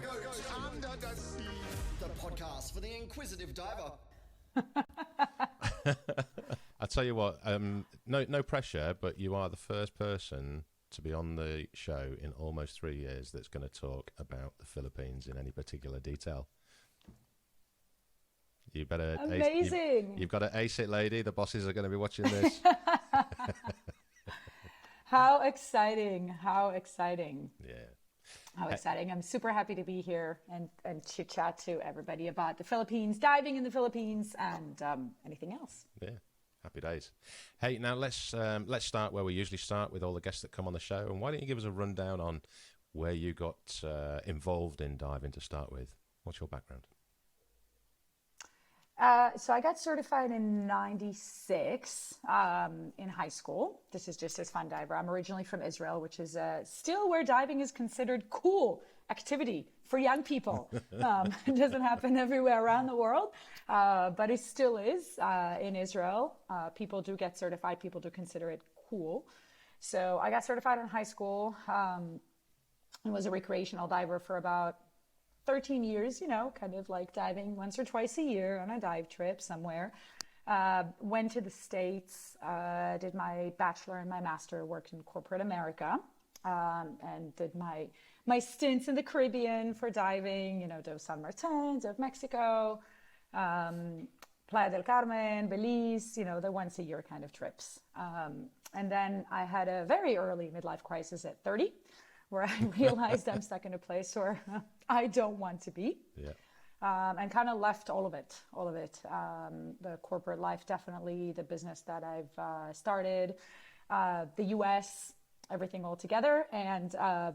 GOAT Under the Sea. The podcast for the inquisitive diver. I tell you what, no pressure, but you are the first person to be on the show in almost 3 years that's going to talk about the Philippines in any particular detail. You better amazing. You've got to ace it, lady. The bosses are going to be watching this. How exciting. How exciting. Yeah. How exciting. I'm super happy to be here and chit-chat to everybody about the Philippines, diving in the Philippines, and anything else. Yeah. Happy days. Hey, now let's start where we usually start with all the guests that come on the show. And why don't you give us a rundown on where you got involved in diving to start with? What's your background? So I got certified in '96 in high school. This is just as fun diver. I'm originally from Israel, which is still where diving is considered cool activity for young people. It doesn't happen everywhere around the world, but it still is in Israel. People do get certified. People do consider it cool. So I got certified in high school and was a recreational diver for about 13 years, kind of like diving once or twice a year on a dive trip somewhere. Went to the States, did my bachelor and my master, worked in corporate America, and did my stints in the Caribbean for diving, Dove San Martin, Dove Mexico, Playa del Carmen, Belize, the once a year kind of trips. And then I had a very early midlife crisis at 30, where I realized I'm stuck in a place where I don't want to be. Yeah. And kind of left all of it. The corporate life, definitely, the business that I've started, the US, everything all together. And I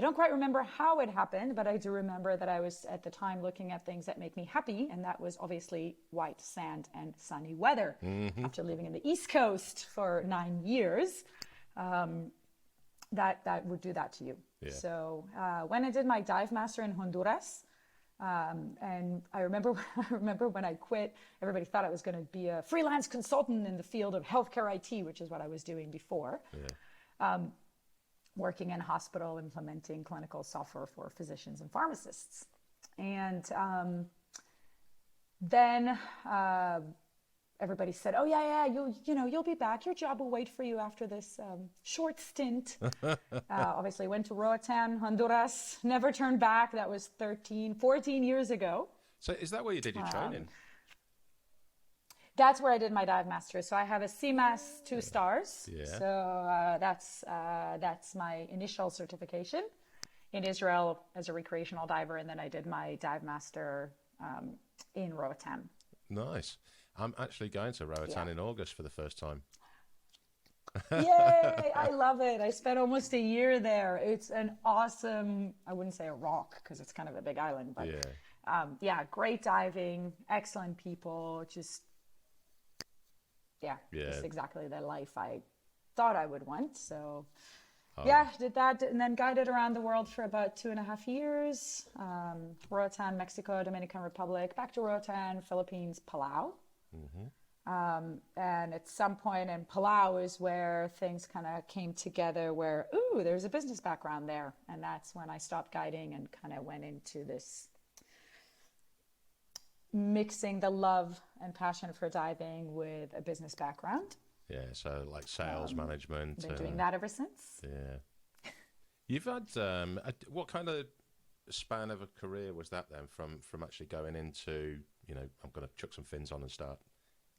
don't quite remember how it happened, but I do remember that I was at the time looking at things that make me happy. And that was obviously white sand and sunny weather. Mm-hmm. After living in the East Coast for 9 years, that would do that to you. Yeah. So when I did my dive master in Honduras, and I remember when I quit, everybody thought I was going to be a freelance consultant in the field of healthcare IT, which is what I was doing before. Yeah. Working in hospital, implementing clinical software for physicians and pharmacists. And then everybody said, "Oh yeah, you'll be back. Your job will wait for you after this short stint." Obviously, went to Roatan, Honduras. Never turned back. That was 14 years ago. So, is that where you did your training? That's where I did my dive master. So I have a CMAS 2 stars. Yeah. So that's my initial certification in Israel as a recreational diver, and then I did my dive master in Roatan. Nice. I'm actually going to Roatan in August for the first time. Yay! I love it. I spent almost a year there. It's an awesome, I wouldn't say a rock because it's kind of a big island, but great diving, excellent people, just exactly the life I thought I would want. So did that and then guided around the world for about 2.5 years. Roatan, Mexico, Dominican Republic, back to Roatan, Philippines, Palau. Mm-hmm. And at some point in Palau is where things kind of came together where, there's a business background there. And that's when I stopped guiding and kind of went into this mixing the love and passion for diving with a business background. Yeah, so like sales management. Been doing that ever since. Yeah. You've had, what kind of span of a career was that then from actually going into, I'm going to chuck some fins on and start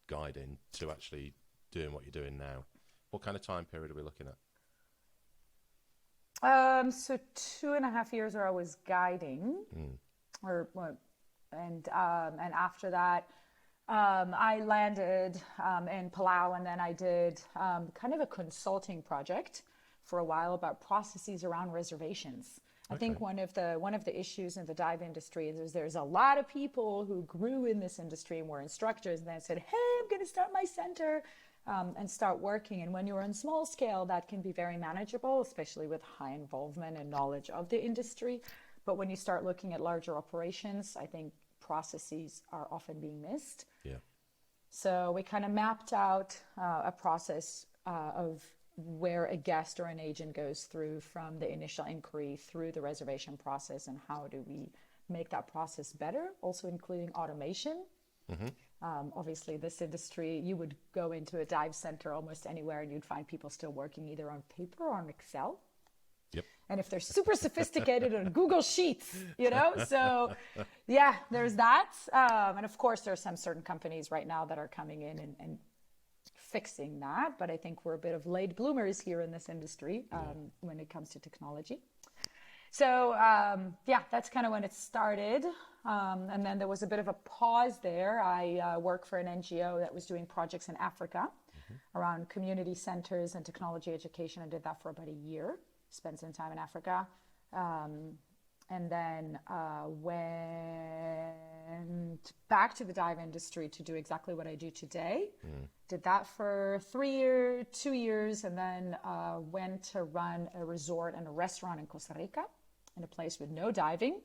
guiding to actually doing what you're doing now? What kind of time period are we looking at? So 2.5 years where I was guiding, and after that, I landed in Palau, and then I did kind of a consulting project for a while about processes around reservations. I think one of the issues in the dive industry is there's a lot of people who grew in this industry and were instructors and then said, "Hey, I'm going to start my center," and start working. And when you're on small scale, that can be very manageable, especially with high involvement and knowledge of the industry. But when you start looking at larger operations, I think processes are often being missed. Yeah. So we kind of mapped out a process of where a guest or an agent goes through from the initial inquiry through the reservation process, and how do we make that process better, also including automation. Obviously, this industry, you would go into a dive center almost anywhere and you'd find people still working either on paper or on Excel. Yep. And if they're super sophisticated on Google Sheets, you know, so yeah, there's that. And of course, there are some certain companies right now that are coming in and fixing that. But I think we're a bit of late bloomers here in this industry when it comes to technology. So yeah, that's kind of when it started. And then there was a bit of a pause there. I work for an NGO that was doing projects in Africa around community centers and technology education. I did that for about a year, spent some time in Africa. And then went back to the dive industry to do exactly what I do today. Did that for 2 years, and then went to run a resort and a restaurant in Costa Rica in a place with no diving.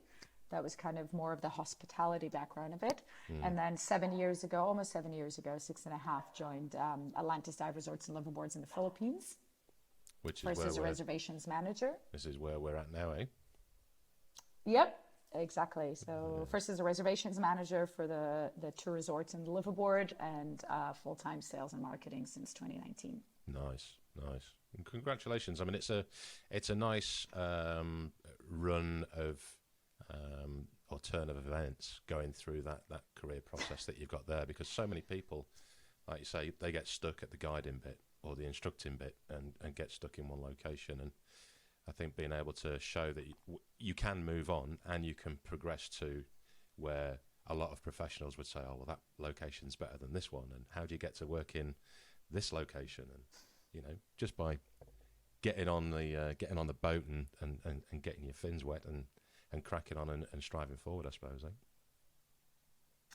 That was kind of more of the hospitality background of it. And then 7 years ago, almost 7 years ago, 6.5, joined Atlantis Dive Resorts and Liveaboards in the Philippines. Which is first where as a reservations manager. This is where we're at now, eh? Yep, exactly. So first as a reservations manager for the two resorts and the Liveaboard, and full-time sales and marketing since 2019. Nice. And congratulations. I mean, it's a nice run of or turn of events going through that career process that you've got there, because so many people, like you say, they get stuck at the guiding bit or the instructing bit and get stuck in one location. And I think being able to show that you can move on and you can progress to where a lot of professionals would say, oh, well, that location's better than this one, and how do you get to work in this location? And you know, just by getting on the boat and getting your fins wet and cracking on and striving forward, I suppose.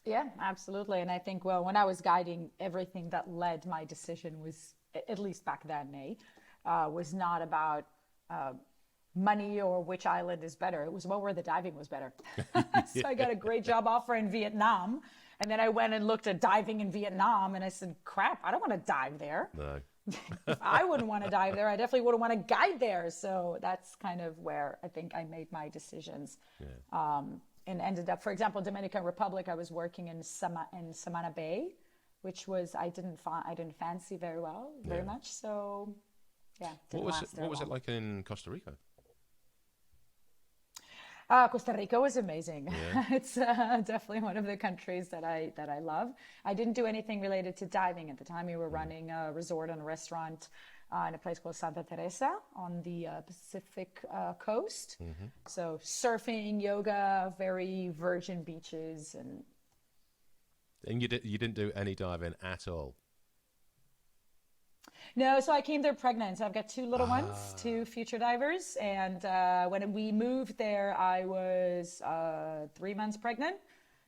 Yeah, absolutely. And I think, well, when I was guiding, everything that led my decision was, at least back then, was not about money or which island is better. It was about where the diving was better. So I got a great job offer in Vietnam. And then I went and looked at diving in Vietnam, and I said, crap, I don't want to dive there. No. If I wouldn't want to dive there, I definitely wouldn't want to guide there. So that's kind of where I think I made my decisions. Yeah. And ended up, for example, Dominican Republic, I was working in Samana Bay, which was, I didn't fancy very much. So yeah. What was it like in Costa Rica? Costa Rica was amazing. Yeah. It's definitely one of the countries that I love. I didn't do anything related to diving at the time. We were running a resort and a restaurant in a place called Santa Teresa on the Pacific coast. So surfing, yoga, very virgin beaches, and you didn't do any diving at all. No, so I came there pregnant. So I've got two little ones, two future divers. And when we moved there, I was 3 months pregnant.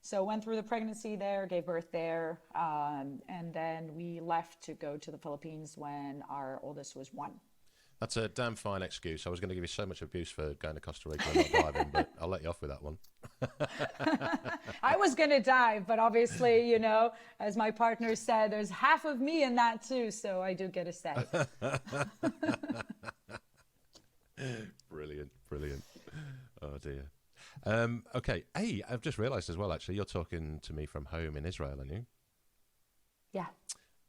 So went through the pregnancy there, gave birth there. And then we left to go to the Philippines when our oldest was 1. That's a damn fine excuse. I was going to give you so much abuse for going to Costa Rica and not diving, but I'll let you off with that one. I was going to dive, but obviously, you know, as my partner said, there's half of me in that too, so I do get a say. Brilliant. Oh, dear. Okay. Hey, I've just realised as well, actually, you're talking to me from home in Israel, aren't you? Yeah.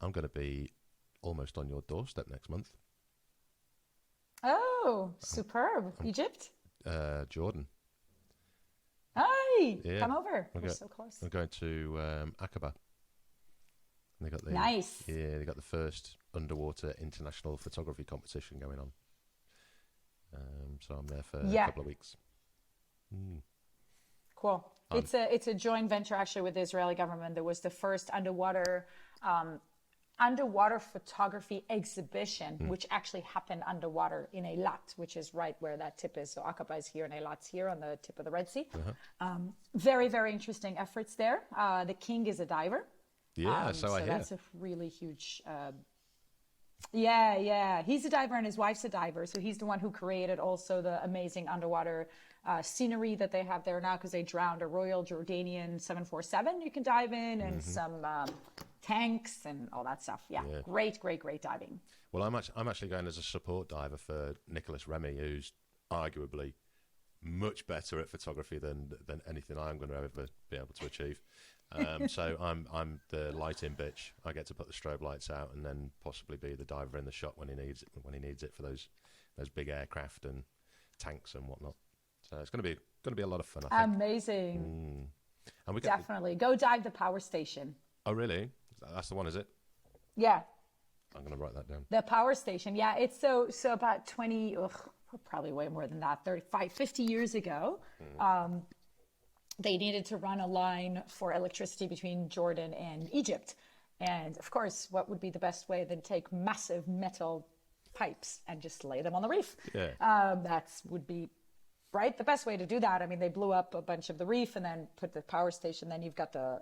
I'm going to be almost on your doorstep next month. Oh, superb. Egypt? Jordan. Hey, Yeah. come over. We're so close. I'm going to Aqaba. And they got the, nice. Yeah, they got the first underwater international photography competition going on. So I'm there for a couple of weeks. Cool. It's a joint venture actually with the Israeli government. There was the first underwater photography exhibition, which actually happened underwater in Eilat, which is right where that tip is. So Aqaba is here and Eilat's here on the tip of the Red Sea. Very, very interesting efforts there. The king is a diver. Yeah, so I hear. That's a really huge... Yeah. He's a diver and his wife's a diver. So he's the one who created also the amazing underwater scenery that they have there now, because they drowned a Royal Jordanian 747 you can dive in, and some tanks and all that stuff. Yeah, great diving. Well, I'm actually going as a support diver for Nicholas Remy, who's arguably much better at photography than anything I'm going to ever be able to achieve. So I'm the lighting bitch. I get to put the strobe lights out and then possibly be the diver in the shot when he needs it for those big aircraft and tanks and whatnot. So it's going to be a lot of fun, I think. Amazing. And we Definitely go dive the power station. Oh, really? That's the one, is it? Yeah. I'm going to write that down. The power station. Yeah, it's so about 20, probably way more than that, 35, 50 years ago. They needed to run a line for electricity between Jordan and Egypt. And of course, what would be the best way than take massive metal pipes and just lay them on the reef? Yeah. That would be the best way to do that. I mean, they blew up a bunch of the reef and then put the power station. Then you've got the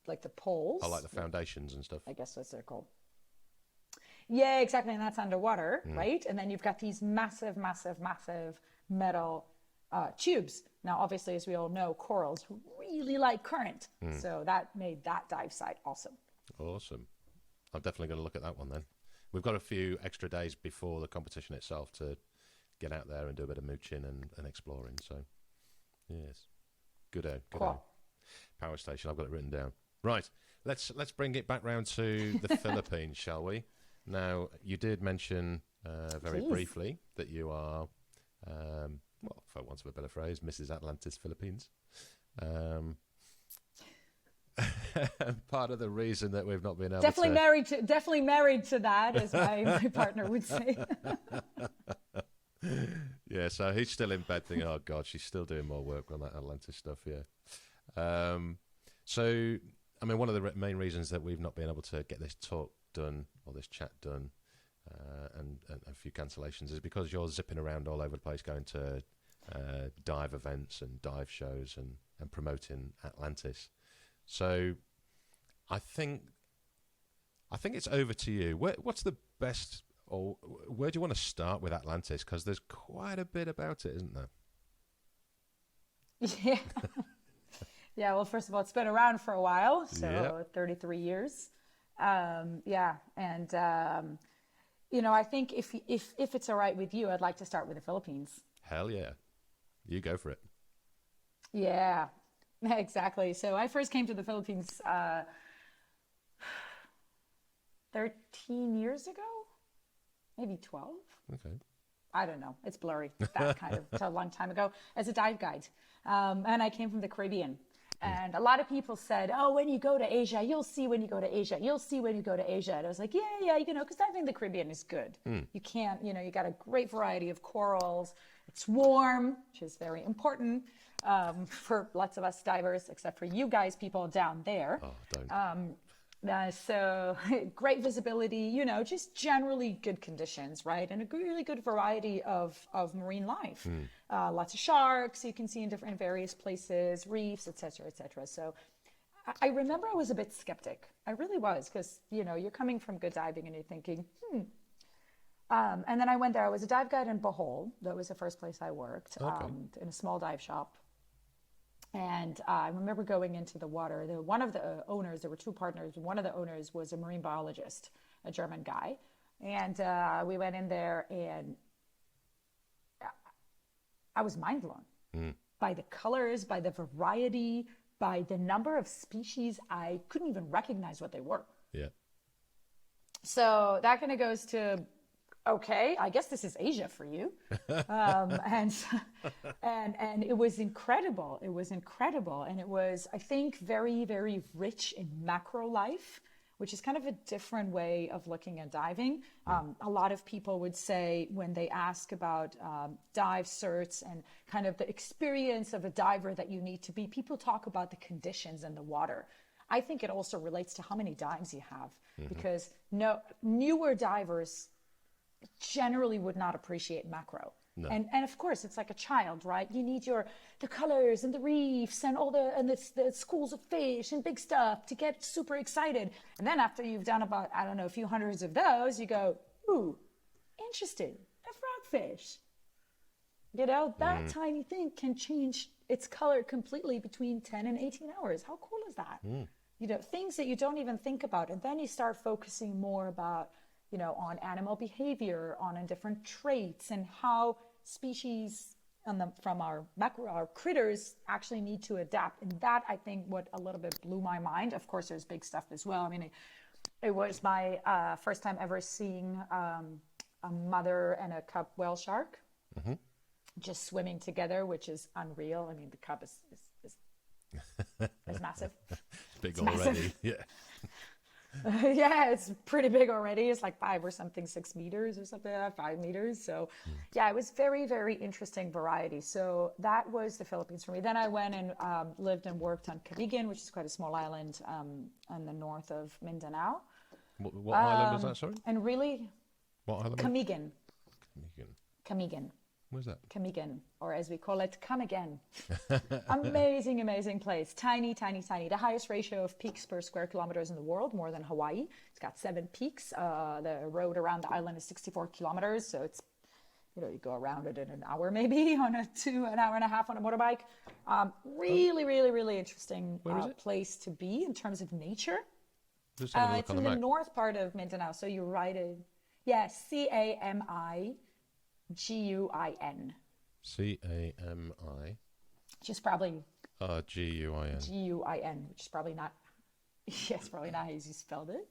like the poles. I like the foundations and stuff. I guess that's what they're called. Yeah, exactly. And that's underwater, right? And then you've got these massive metal tubes. Now, obviously, as we all know, corals really like current. So that made that dive site awesome. Awesome. I'm definitely going to look at that one then. We've got a few extra days before the competition itself to get out there and do a bit of mooching and exploring. So, yes. Good. Cool. Power station. I've got it written down. Right. Let's bring it back round to the Philippines, shall we? Now, you did mention very briefly that you are, well, for want of a better phrase, Mrs. Atlantis Philippines. Part of the reason that we've not been able definitely married to that, as my partner would say. Yeah, so he's still in bed thinking, oh God, she's still doing more work on that Atlantis stuff, yeah. So, I mean, one of the main reasons that we've not been able to get this talk done or this chat done and a few cancellations is because you're zipping around all over the place going to dive events and dive shows and promoting Atlantis. So I think it's over to you. What's the best, or where do you want to start with Atlantis? Because there's quite a bit about it, isn't there? Yeah. Yeah, well, first of all, it's been around for a while, so 33 years. Yeah, and, I think if it's all right with you, I'd like to start with the Philippines. Hell yeah. You go for it. Yeah, exactly. So I first came to the Philippines 13 years ago, maybe 12. Okay. I don't know. It's blurry. That kind of, it's a long time ago, as a dive guide. And I came from the Caribbean. And a lot of people said, oh, when you go to Asia, you'll see when you go to Asia. You'll see when you go to Asia. And I was like, yeah, because I think the Caribbean is good. You can't, you got a great variety of corals. It's warm, which is very important for lots of us divers, except for you guys, people down there. Oh, don't. So great visibility, just generally good conditions, right? And a really good variety of marine life. Lots of sharks you can see in various places, reefs, et cetera, et cetera. So I remember I was a bit skeptic. I really was, because, you're coming from good diving and you're thinking, and then I went there. I was a dive guide in Bohol. That was the first place I worked, in a small dive shop. And I remember going into the water. One of the owners, there were two partners. One of the owners was a marine biologist, a German guy. And we went in there, and I was mind blown by the colors, by the variety, by the number of species. I couldn't even recognize what they were. Yeah. So that kind of goes to, okay, I guess this is Asia for you. And it was incredible. It was incredible. And it was, I think, very, very rich in macro life, which is kind of a different way of looking at diving. A lot of people would say, when they ask about dive certs and kind of the experience of a diver that you need to be, people talk about the conditions in the water. I think it also relates to how many dives you have, because newer divers generally would not appreciate macro. No. And of course, it's like a child, right? You need the colors and the reefs and all the schools of fish and big stuff to get super excited. And then after you've done about, I don't know, a few hundreds of those, you go, ooh, interesting, a frogfish. That tiny thing can change it's colored completely between 10 and 18 hours. How cool is that? You know, things that you don't even think about. And then you start focusing more about, you know, on animal behavior, on different traits, and how species from our critters actually need to adapt. And that, I think, what a little bit blew my mind. Of course, there's big stuff as well. I mean, it was my first time ever seeing a mother and a cub whale shark just swimming together, which is unreal. I mean, the cub is massive. Big already, massive. Yeah. Yeah, it's pretty big already. It's like 6 meters or something, 5 meters. So yeah, it was very, very interesting variety. So that was the Philippines for me. Then I went and lived and worked on Camigan, which is quite a small island on the north of Mindanao. What island was that, sorry? And really, what island? Camigan. Camigan. Where's that? Camigan, or as we call it, come again. Amazing, amazing place. Tiny, tiny, tiny. The highest ratio of peaks per square kilometers in the world, more than Hawaii. It's got 7 peaks. The road around the island is 64 kilometers. So it's, you know, you go around it in an hour maybe on an hour and a half on a motorbike. Really, really, really interesting place to be in terms of nature. It's in the north part of Mindanao. So you write it, yeah, Camiguin. Cami. Which is probably Guin. Guin, which is probably not. Yes, probably not how you spelled it.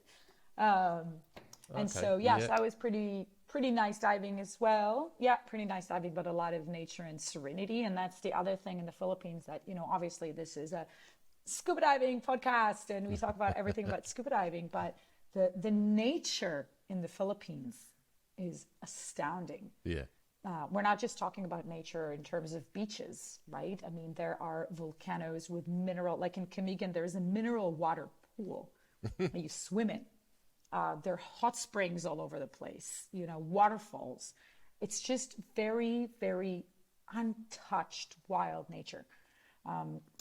And so so that was pretty nice diving as well. Yeah, pretty nice diving, but a lot of nature and serenity. And that's the other thing in the Philippines that, you know, obviously this is a scuba diving podcast, and we talk about everything about scuba diving, but the nature in the Philippines is astounding. Yeah. We're not just talking about nature in terms of beaches, right? I mean, there are volcanoes with mineral, like in Camigan, there's a mineral water pool that you swim in. There are hot springs all over the place, you know, waterfalls. It's just very, very untouched wild nature.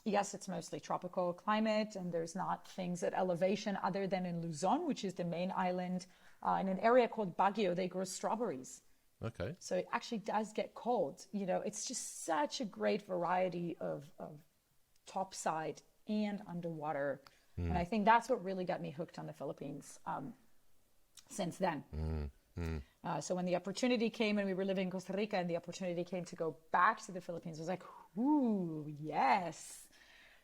Yes, it's mostly tropical climate, and there's not things at elevation other than in Luzon, which is the main island. In an area called Baguio, they grow strawberries. Okay. So it actually does get cold. You know, it's just such a great variety of topside and underwater. And I think that's what really got me hooked on the Philippines since then. So when the opportunity came, and we were living in Costa Rica, and the opportunity came to go back to the Philippines, I was like, ooh, yes.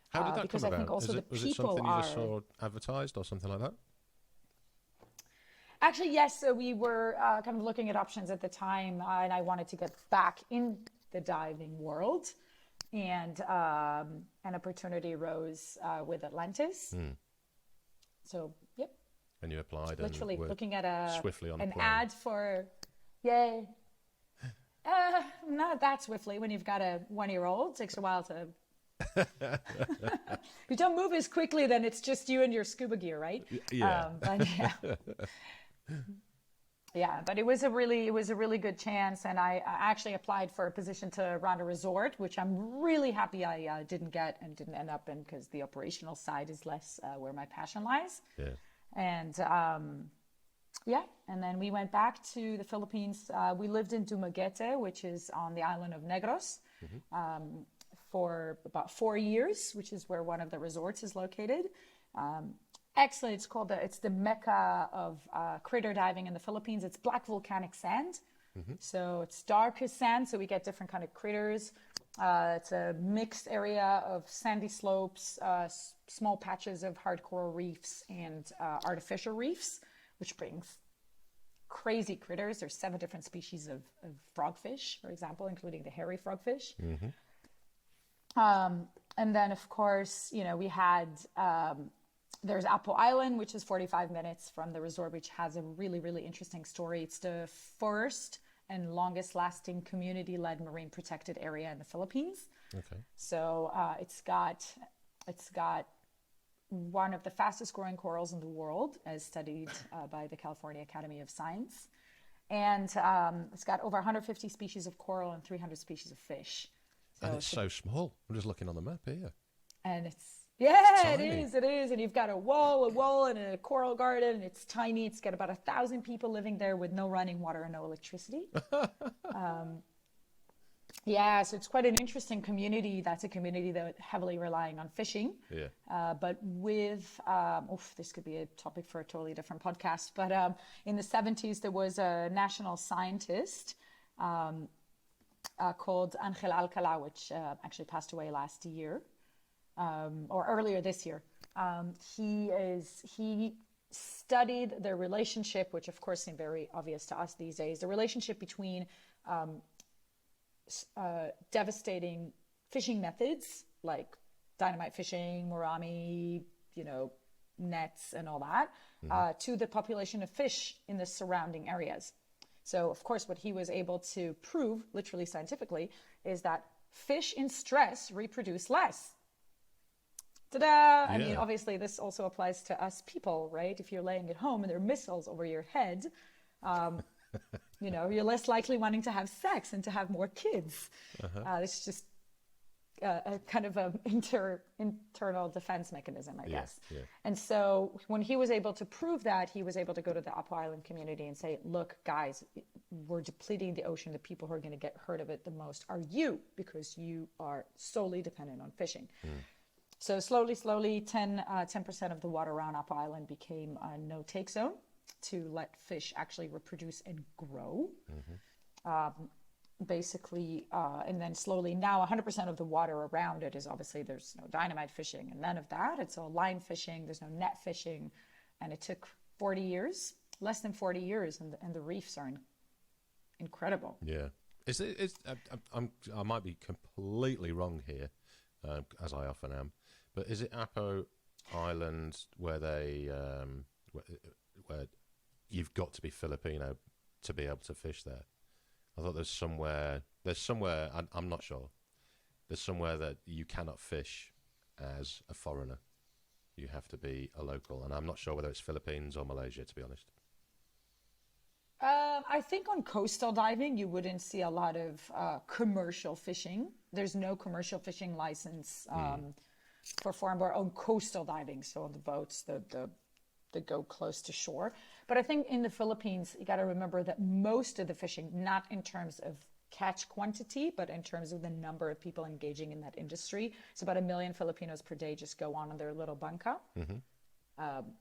How did that because come I think about? also Was it something you just saw advertised or something like that? Actually, yes. So we were kind of looking at options at the time, and I wanted to get back in the diving world, and an opportunity arose with Atlantis. So, yep. And you applied. Literally and looking at swiftly on an plane. ad for, not that swiftly. When you've got a 1-year-old, it takes a while to. If you don't move as quickly, then it's just you and your scuba gear, right? Yeah. Yeah, but it was a really good chance, and I actually applied for a position to run a resort, which I'm really happy I didn't get and didn't end up in, because the operational side is less where my passion lies. Yeah. And and then we went back to the Philippines. We lived in Dumaguete, which is on the island of Negros, for about 4 years, which is where one of the resorts is located. Excellent. It's the mecca of critter diving in the Philippines. It's black volcanic sand. So it's dark as sand, so we get different kind of critters. It's a mixed area of sandy slopes, small patches of hard coral reefs, and artificial reefs, which brings crazy critters. There's 7 different species of frogfish, for example, including the hairy frogfish. And then, of course, you know, we had... there's Apo Island, which is 45 minutes from the resort, which has a really, really interesting story. It's the first and longest lasting community-led marine protected area in the Philippines. Okay. So it's got one of the fastest growing corals in the world, as studied by the California Academy of Science. And it's got over 150 species of coral and 300 species of fish. So and it's so small. I'm just looking on the map here. And it tiny. is. And you've got a wall and a coral garden, and it's tiny. It's got about 1,000 people living there with no running water and no electricity. Yeah, so it's quite an interesting community. That's a community that heavily relying on fishing. Yeah. But with, this could be a topic for a totally different podcast. But in the 70s, there was a national scientist called Angel Alcala, which actually passed away last year, or earlier this year. He studied the relationship, which of course seemed very obvious to us these days, the relationship between devastating fishing methods like dynamite fishing, Morami, nets and all that, to the population of fish in the surrounding areas. So, of course, what he was able to prove, literally scientifically, is that fish in stress reproduce less. Ta-da! Yeah. I mean, obviously, this also applies to us people, right? If you're laying at home and there are missiles over your head, you're less likely wanting to have sex and to have more kids. It's just a kind of an internal defense mechanism, I guess. Yeah. And so when he was able to prove that, he was able to go to the Apo Island community and say, look, guys, we're depleting the ocean. The people who are going to get hurt of it the most are you, because you are solely dependent on fishing. So slowly, 10% of the water around Apo Island became a no-take zone to let fish actually reproduce and grow. Basically, and then slowly now 100% of the water around it is obviously there's no dynamite fishing and none of that. It's all line fishing. There's no net fishing. And it took 40 years, less than 40 years. And the reefs are incredible. Yeah. I might be completely wrong here, as I often am, but is it Apo Island where they, where you've got to be Filipino to be able to fish there? I thought there's somewhere, I'm not sure, there's somewhere that you cannot fish as a foreigner. You have to be a local, and I'm not sure whether it's Philippines or Malaysia, to be honest. I think on coastal diving, you wouldn't see a lot of commercial fishing. There's no commercial fishing license for foreign-born on coastal diving, so on the boats that go close to shore. But I think in the Philippines, you got to remember that most of the fishing, not in terms of catch quantity, but in terms of the number of people engaging in that industry. It's about 1 million Filipinos per day just go on their little banca,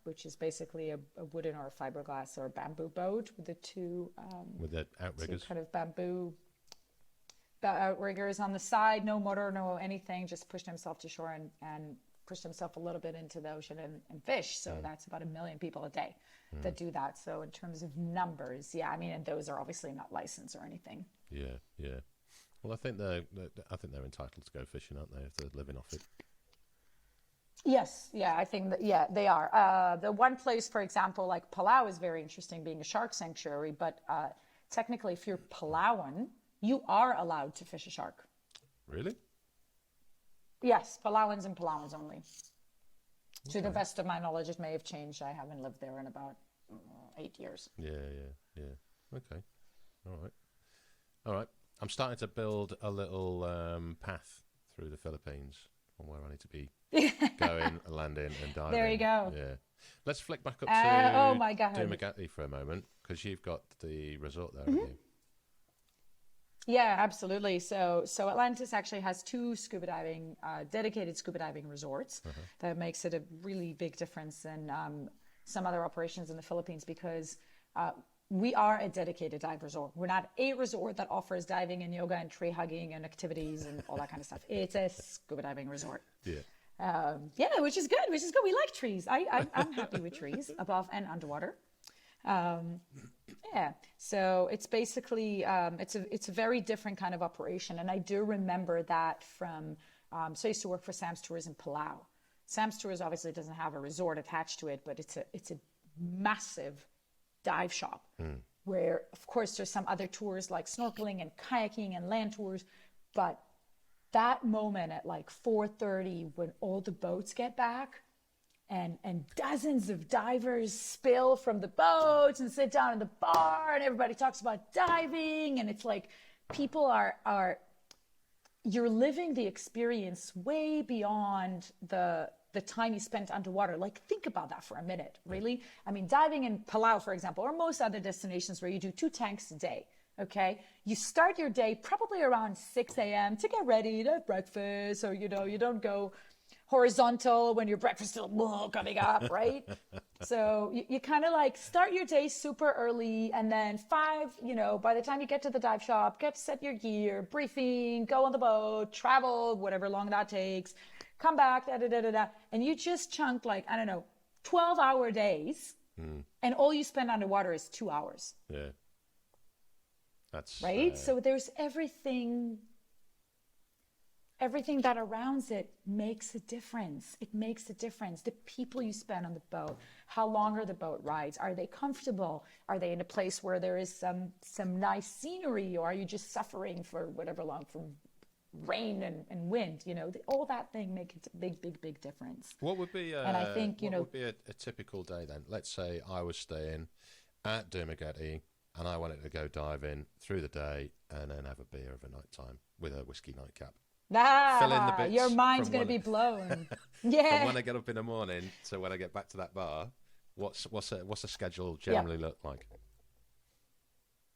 which is basically a wooden or a fiberglass or a bamboo boat with the two with the outriggers, two kind of bamboo outriggers on the side, no motor, no anything, just pushed himself to shore and pushed himself a little bit into the ocean and fish. So that's about 1 million people a day that do that. So in terms of numbers, yeah, I mean, and those are obviously not licensed or anything. Yeah. Well, I think they're entitled to go fishing, aren't they, if they're living off it? Yes, yeah, I think that, yeah, they are. The one place, for example, like Palau is very interesting, being a shark sanctuary, but technically if you're Palauan, you are allowed to fish a shark. Really? Yes, Palauans and Palauans only. To the best of my knowledge, it may have changed. I haven't lived there in about 8 years. Yeah. Okay. All right. I'm starting to build a little path through the Philippines on where I need to be going, landing, and diving. There you go. Yeah. Let's flick back up to oh my God. Dumaguete for a moment, because you've got the resort there, haven't you? Yeah, absolutely. So Atlantis actually has two dedicated scuba diving resorts. That makes it a really big difference than some other operations in the Philippines, because we are a dedicated dive resort. We're not a resort that offers diving and yoga and tree hugging and activities and all that kind of stuff. It's a scuba diving resort. Yeah. Which is good. We like trees. I'm happy with trees above and underwater. So it's basically it's a very different kind of operation, and I do remember that from so I used to work for Sam's Tours in Palau. Sam's Tours obviously doesn't have a resort attached to it, but it's a massive dive shop where, of course, there's some other tours like snorkeling and kayaking and land tours, but that moment at like 4:30 when all the boats get back and dozens of divers spill from the boats and sit down in the bar and everybody talks about diving, and it's like people are you're living the experience way beyond the time you spent underwater. Like, think about that for a minute, really. I mean, diving in Palau, for example, or most other destinations where you do 2 tanks a day, Okay, you start your day probably around 6 a.m. to get ready to have breakfast, or you don't go horizontal when your breakfast is coming up, right? So you kind of like start your day super early, and then by the time you get to the dive shop, get to set your gear, briefing, go on the boat, travel, whatever long that takes, come back, and you just chunk like, I don't know, 12-hour days, and all you spend underwater is 2 hours. Yeah. That's right. So there's everything that around it makes a difference. It makes a difference. The people you spend on the boat, how long are the boat rides? Are they comfortable? Are they in a place where there is some nice scenery, or are you just suffering for whatever long from rain and wind? All that thing makes a big difference. What would be and I think would be a typical day then? Let's say I was staying at Dumaguete and I wanted to go diving through the day and then have a beer of a night time with a whiskey nightcap. Fill in the bits your mind's going to be blown. Yeah. From when I get up in the morning to when I get back to that bar, what's a schedule generally look like?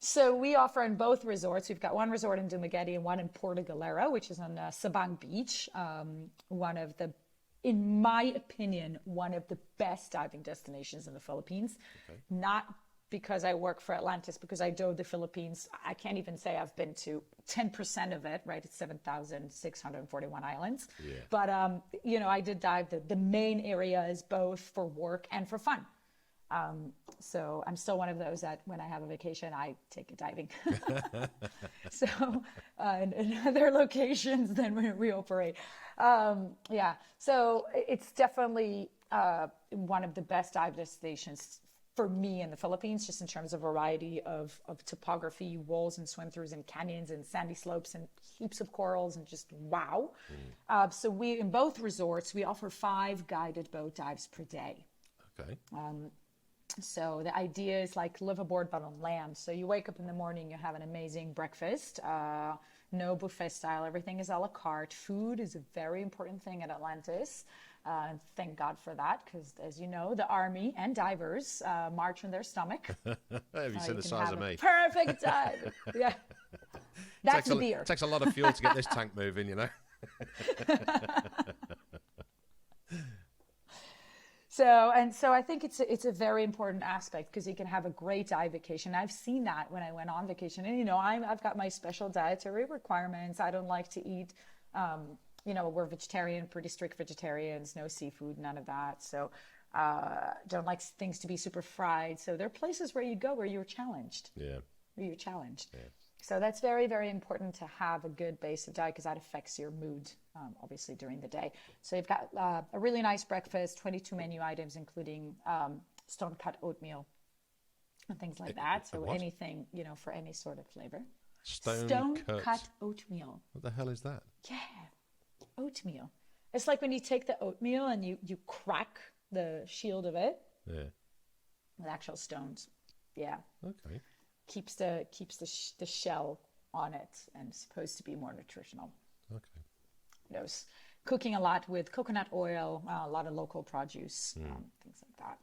So we offer in both resorts. We've got one resort in Dumaguete and one in Peurto Galera, which is on Sabang Beach. In my opinion, one of the best diving destinations in the Philippines. Okay. Not because I work for Atlantis, because I dove the Philippines. I can't even say I've been to 10% of it, right? It's 7,641 islands. Yeah. But, I did dive. The main area is both for work and for fun. So I'm still one of those that when I have a vacation, I take it diving. So in other locations than when we operate. So it's definitely one of the best dive destinations for me in the Philippines, just in terms of variety of topography, walls and swim-throughs and canyons and sandy slopes and heaps of corals and just wow. So we, in both resorts, we offer 5 guided boat dives per day. Okay. So the idea is like liveaboard but on land. So you wake up in the morning, you have an amazing breakfast, no buffet style, everything is a la carte. Food is a very important thing at Atlantis. Thank God for that, because as you know, the army and divers march on their stomach. Have you seen the size of me? Perfect dive. Yeah. That's the beer. It takes a lot of fuel to get this tank moving, So I think it's a very important aspect, because you can have a great dive vacation. I've seen that when I went on vacation, and I've got my special dietary requirements. I don't like to eat. We're vegetarian, pretty strict vegetarians, no seafood, none of that. So don't like things to be super fried. So there are places where you go where you're challenged. Yeah. Where you're challenged. Yeah. So that's very, very important to have a good base of diet, because that affects your mood, obviously, during the day. So you've got a really nice breakfast, 22 menu items, including stone-cut oatmeal and things like that. So anything, for any sort of flavor. Stone-cut oatmeal. What the hell is that? Yeah, oatmeal. It's like when you take the oatmeal and you crack the shield of it. Yeah. With actual stones. Yeah. Okay. Keeps the shell on it, and supposed to be more nutritional. Okay. Knows cooking a lot with coconut oil, a lot of local produce, things like that.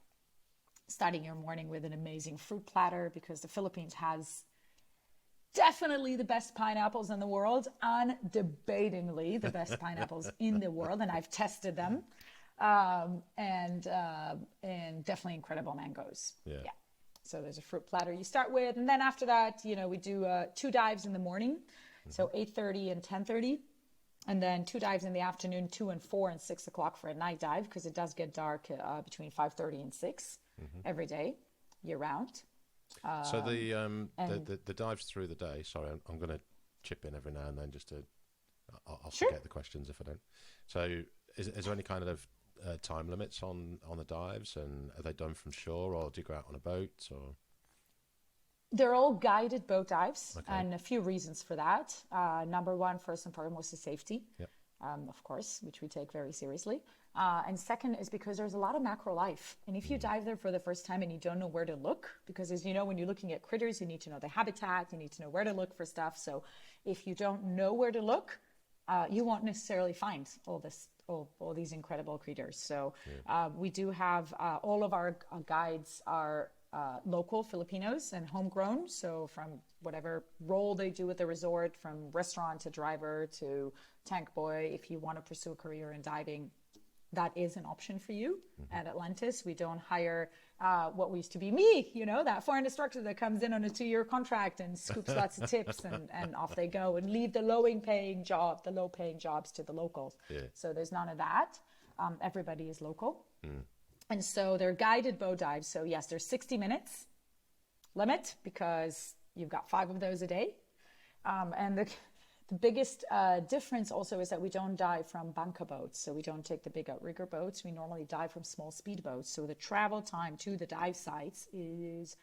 Starting your morning with an amazing fruit platter, because the Philippines has definitely the best pineapples in the world, undebatingly the best pineapples in the world, and I've tested them, and definitely incredible mangoes. Yeah. So there's a fruit platter you start with, and then after that, we do 2 dives in the morning, so 8:30 and 10:30, and then 2 dives in the afternoon, 2 and 4 and 6 o'clock for a night dive, because it does get dark between 5:30 and 6 every day, year round. So the dives through the day. Sorry, I'm going to chip in every now and then just to. I'll forget the questions if I don't. So is there any kind of time limits on the dives, and are they done from shore, or do you go out on a boat, or? They're all guided boat dives, and a few reasons for that. Number one, first and foremost, is safety, of course, which we take very seriously. And second is because there's a lot of macro life. And if you dive there for the first time and you don't know where to look, because as you know, when you're looking at critters, you need to know the habitat, you need to know where to look for stuff. So if you don't know where to look, you won't necessarily find all these incredible critters. So we do have all of our guides are local Filipinos and homegrown. So from whatever role they do at the resort, from restaurant to driver to tank boy, if you want to pursue a career in diving, that is an option for you. At Atlantis. We don't hire what used to be me, that foreign instructor that comes in on a 2-year contract and scoops lots of tips and off they go and leave the low paying jobs to the locals. Yeah. So there's none of that. Everybody is local. And so they're guided bow dives. So yes, there's 60 minutes limit because you've got 5 of those a day. And the biggest difference also is that we don't dive from banca boats. So we don't take the big outrigger boats. We normally dive from small speedboats. So the travel time to the dive sites is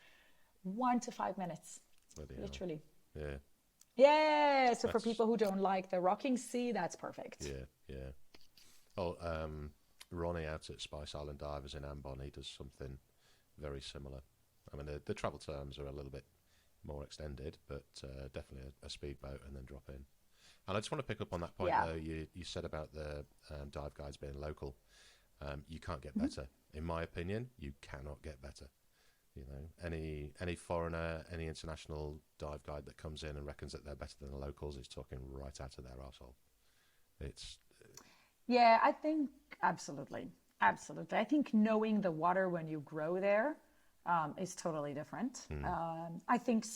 1 to 5 minutes, literally. Yeah. Yeah. So for people who don't like the rocking sea, that's perfect. Yeah. Oh, Ronnie out at Spice Island Divers in Ambon, he does something very similar. I mean, the travel terms are a little bit more extended, but definitely a speedboat and then drop in. And I just want to pick up on that point, though. You said about the dive guides being local. You can't get better. In my opinion, you cannot get better. Any foreigner, any international dive guide that comes in and reckons that they're better than the locals is talking right out of their arsehole. It's... Yeah, I think absolutely. I think knowing the water when you grow there is totally different. I think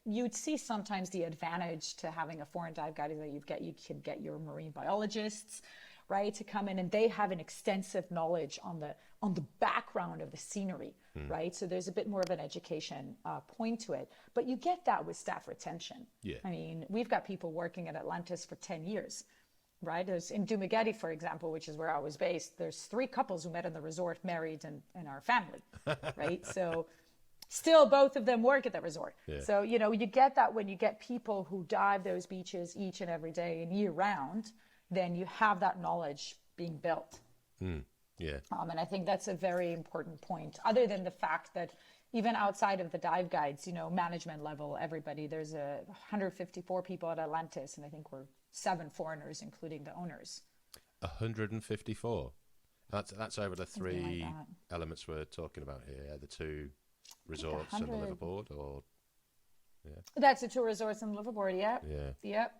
you'd see sometimes the advantage to having a foreign dive guide is that you could get your marine biologists, right, to come in and they have an extensive knowledge on the background of the scenery, right? So there's a bit more of an education point to it, but you get that with staff retention. Yeah. I mean, we've got people working at Atlantis for 10 years. Right? There's in Dumaguete, for example, which is where I was based, there's 3 couples who met in the resort, married and our family, right? So still both of them work at the resort. Yeah. So, you get that when you get people who dive those beaches each and every day and year round, then you have that knowledge being built. Yeah. And I think that's a very important point, other than the fact that even outside of the dive guides, management level, everybody, there's 154 people at Atlantis, and I think we're 7 foreigners, including the owners. 154. That's over the 3 elements we're talking about here. The 2 resorts and the liveaboard, or that's the 2 resorts and the liveaboard. Yep.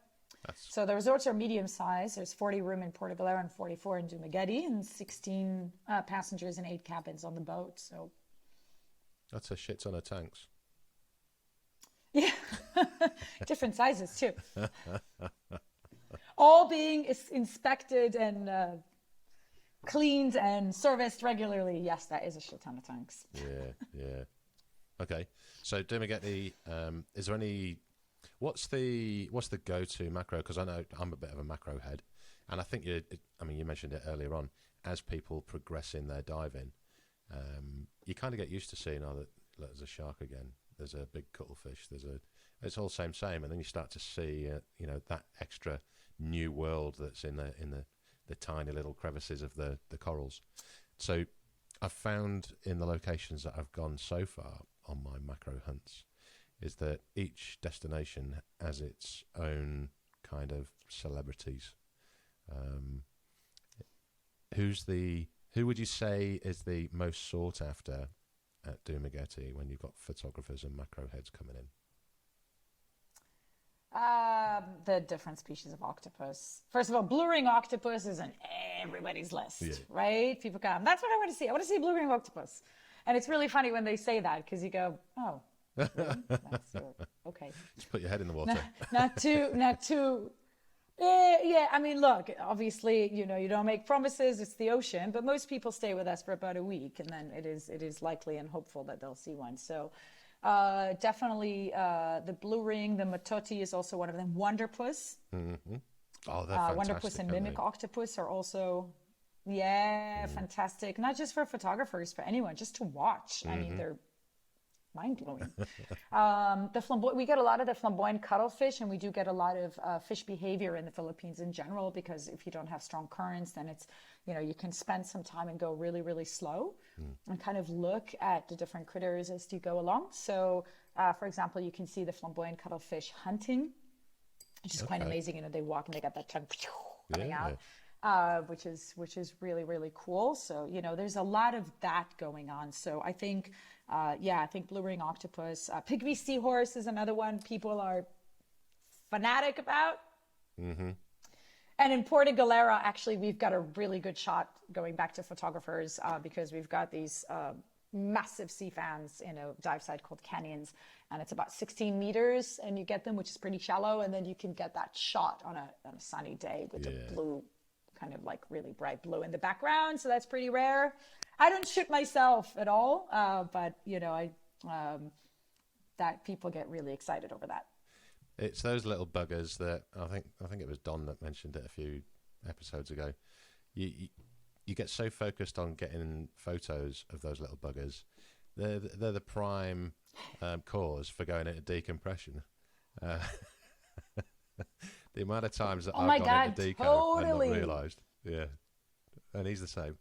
So the resorts are medium size. There's 40 room in Peurto Galera and 44 in Dumaguete, and 16 passengers and 8 cabins on the boat. So that's a shit ton of tanks. Yeah, different sizes too. All being inspected and cleaned and serviced regularly. Yes, that is a shit ton of tanks. Yeah. Okay, so Dumaguete, is there any? What's the go-to macro? Because I know I'm a bit of a macro head, and I think you mentioned it earlier on. As people progress in their diving, you kind of get used to seeing, there's a shark again. There's a big cuttlefish. It's all same, and then you start to see, that extra new world that's in the tiny little crevices of the corals. So I've found in the locations that I've gone so far on my macro hunts is that each destination has its own kind of celebrities. Who would you say is the most sought after at Dumaguete when you've got photographers and macro heads coming in? The different species of octopus. First of all, blue ring octopus is on everybody's list, right? People come, that's what I want to see. I want to see blue ring octopus. And it's really funny when they say that because you go, oh, really? Okay. Just put your head in the water. Not too. Yeah, I mean, look, obviously, you don't make promises. It's the ocean, but most people stay with us for about a week, and then it is likely and hopeful that they'll see one. So definitely the blue ring, the matoti is also one of them. Wonderpuss. Mm-hmm. Oh, they're fantastic. Wonderpuss and mimic octopus are also, fantastic. Not just for photographers, for anyone, just to watch. I mean, they're mind-blowing. We get a lot of the flamboyant cuttlefish, and we do get a lot of fish behavior in the Philippines in general, because if you don't have strong currents, then it's, you can spend some time and go really, really slow and kind of look at the different critters as you go along. So, for example, you can see the flamboyant cuttlefish hunting, which is quite amazing. They walk and they got that tongue coming out. which is really, really cool. So, you know, there's a lot of that going on. So I think, I think blue ring octopus, pygmy seahorse is another one people are fanatic about. Mm-hmm. And in Puerto Galera, actually, we've got a really good shot going back to photographers because we've got these massive sea fans in a dive site called Canyons, and it's about 16 meters, and you get them, which is pretty shallow, and then you can get that shot on a sunny day with the blue, kind of like really bright blue in the background. So that's pretty rare. I don't shoot myself at all, but you know, that people get really excited over that. It's those little buggers that I think it was Don that mentioned it a few episodes ago. You get so focused on getting photos of those little buggers. They're the prime cause for going into decompression. The amount of times that I've gone into deco and not realised. Yeah, and he's the same.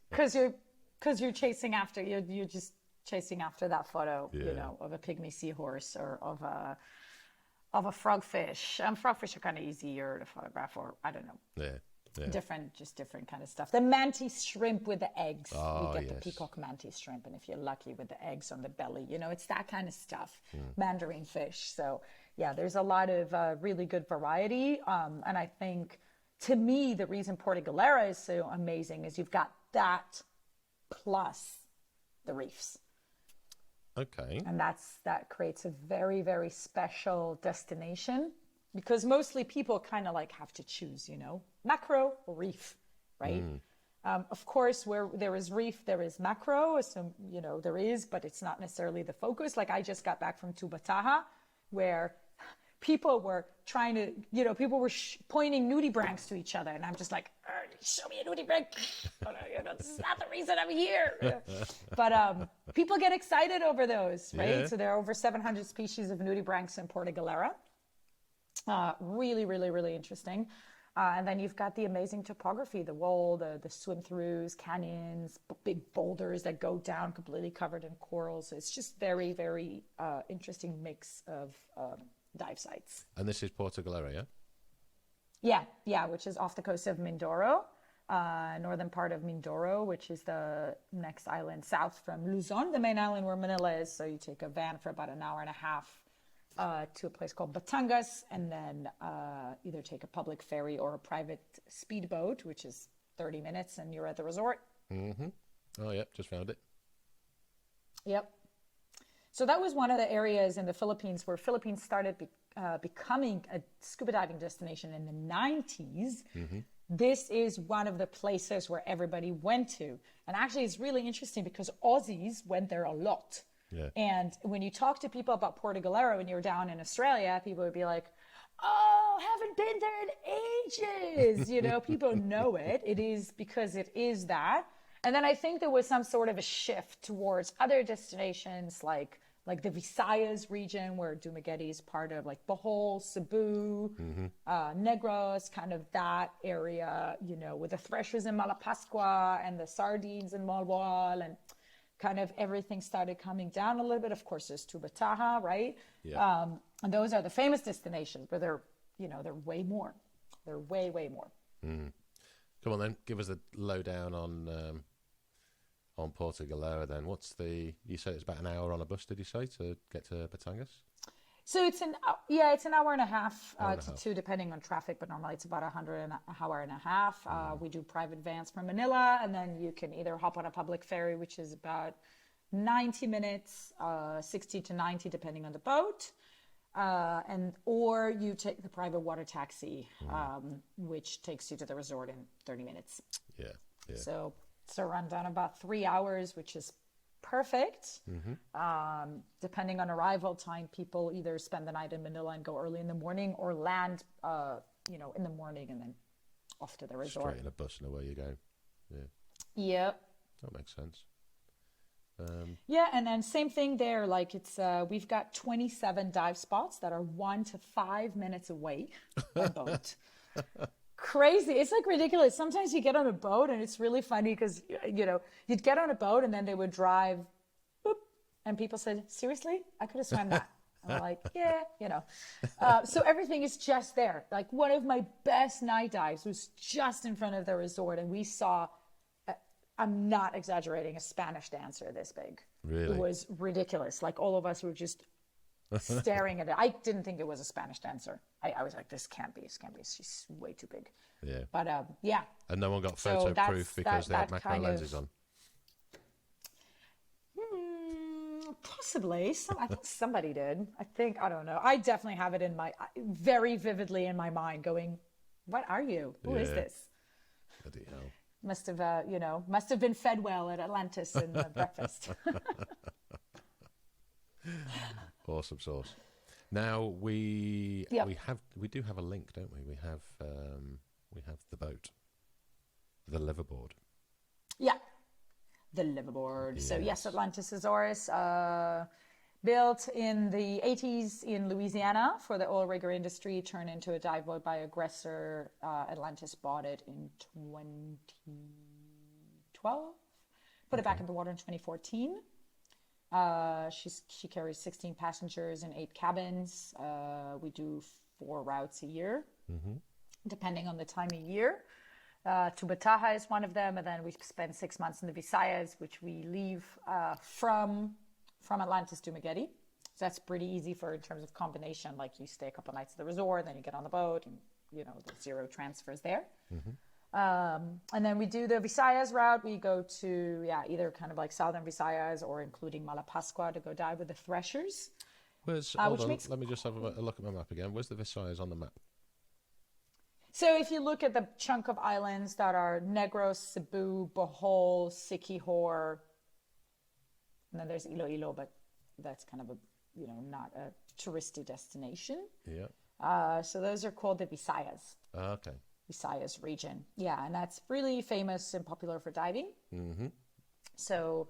Because you're chasing after you're just chasing after that photo, you know, of a pygmy seahorse or of a frogfish. Frogfish are kind of easier to photograph, or I don't know. Yeah. Different kind of stuff. The mantis shrimp with the eggs. Oh, you get the peacock mantis shrimp, and if you're lucky, with the eggs on the belly. You know, it's that kind of stuff. Mandarin fish. So yeah, there's a lot of really good variety. And I think, to me, the reason Puerto Galera is so amazing is you've got that plus the reefs. Okay. And that creates a very, very special destination, because mostly people kind of like have to choose, you know, macro or reef, right? Of course, where there is reef, there is macro. So, you know, there is, but it's not necessarily the focus. Like I just got back from Tubbataha, where people were trying to, you know, people were pointing nudibranchs to each other. And I'm just like, show me a nudibranch. You know, this is not the reason I'm here. But people get excited over those, right? Yeah. So there are over 700 species of nudibranchs in Puerto Galera. Really, really, really interesting. And then you've got the amazing topography, the wall, the swim-throughs, canyons, big boulders that go down completely covered in corals. So it's just very, very interesting mix of dive sites. And this is Puerto Galera, yeah? Yeah, which is off the coast of Mindoro, northern part of Mindoro, which is the next island south from Luzon, the main island where Manila is. So you take a van for about an hour and a half to a place called Batangas, and then either take a public ferry or a private speedboat, which is 30 minutes, and you're at the resort. Mm-hmm. Oh, yep, just found it. Yep. So that was one of the areas in the Philippines where Philippines started becoming a scuba diving destination in the 90s. Mm-hmm. This is one of the places where everybody went to. And actually, it's really interesting because Aussies went there a lot. Yeah. And when you talk to people about Puerto Galera when you're down in Australia, people would be like, oh, haven't been there in ages. You know, people know it. It is because it is that. And then I think there was some sort of a shift towards other destinations like the Visayas region, where Dumaguete is part of, like Bohol, Cebu, Negros, kind of that area, you know, with the threshers in Malapascua and the sardines in Malboal, and kind of everything started coming down a little bit. Of course, there's Tubbataha, right? Yeah. And those are the famous destinations, but they're, you know, they're way more. They're way, way more. Mm. Come on then, give us a lowdown on Puerto Galera then. You said it's about an hour on a bus, did you say, to get to Batangas? So it's an hour and a half to two, depending on traffic, but normally it's about an hour and a half. We do private vans from Manila, and then you can either hop on a public ferry, which is about 90 minutes, 60 to 90, depending on the boat, or you take the private water taxi, which takes you to the resort in 30 minutes. Yeah. So it's a rundown about 3 hours, which is perfect. Depending on arrival time, people either spend the night in Manila and go early in the morning, or land, in the morning and then off to the resort. Straight in a bus and away you go. Yeah. Yep. That makes sense. Yeah, and then same thing there. Like it's we've got 27 dive spots that are 1 to 5 minutes away by boat. Crazy. It's like ridiculous. Sometimes you get on a boat and it's really funny because, you know, you'd get on a boat and then they would drive, boop, and people said, seriously? I could have swam that. And I'm like, yeah, you know. So everything is just there. Like one of my best night dives was just in front of the resort, and we saw, I'm not exaggerating, a Spanish dancer this big. Really? It was ridiculous. Like all of us were just staring at it. I didn't think it was a Spanish dancer. I was like, this can't be. She's way too big. Yeah. But yeah. And no one got So photo that's- proof because they had macro kind of- lenses on. Possibly. I think somebody did. I don't know. I definitely have it in my, very vividly in my mind going, what are you? Who is Yeah. this? Bloody hell. Must have, must have been fed well at Atlantis in the breakfast. Awesome sauce. Now we do have a link, don't we? We have the boat, the liveaboard. Yeah. The liveaboard. So yes, Yes. Atlantis Resorts, built in the 80s in Louisiana for the oil rigger industry, turned into a dive boat by aggressor. Atlantis bought it in 2012, put it back in the water in 2014. She carries 16 passengers and 8 cabins. We do 4 routes a year, depending on the time of year. Tubbataha is one of them, and then we spend 6 months in the Visayas, which we leave from Atlantis Dumaguete. So that's pretty easy in terms of combination. Like you stay a couple nights at the resort, then you get on the boat, and there's 0 transfers there. And then we do the Visayas route. We go to either kind of like southern Visayas or including Malapascua to go dive with the threshers. Let me just have a look at my map again. Where's the Visayas on the map? So if you look at the chunk of islands that are Negros, Cebu, Bohol, Siquijor, and then there's Iloilo, but that's kind of not a touristy destination. Yeah. So those are called the Visayas. Okay. Visayas region. Yeah, and that's really famous and popular for diving. So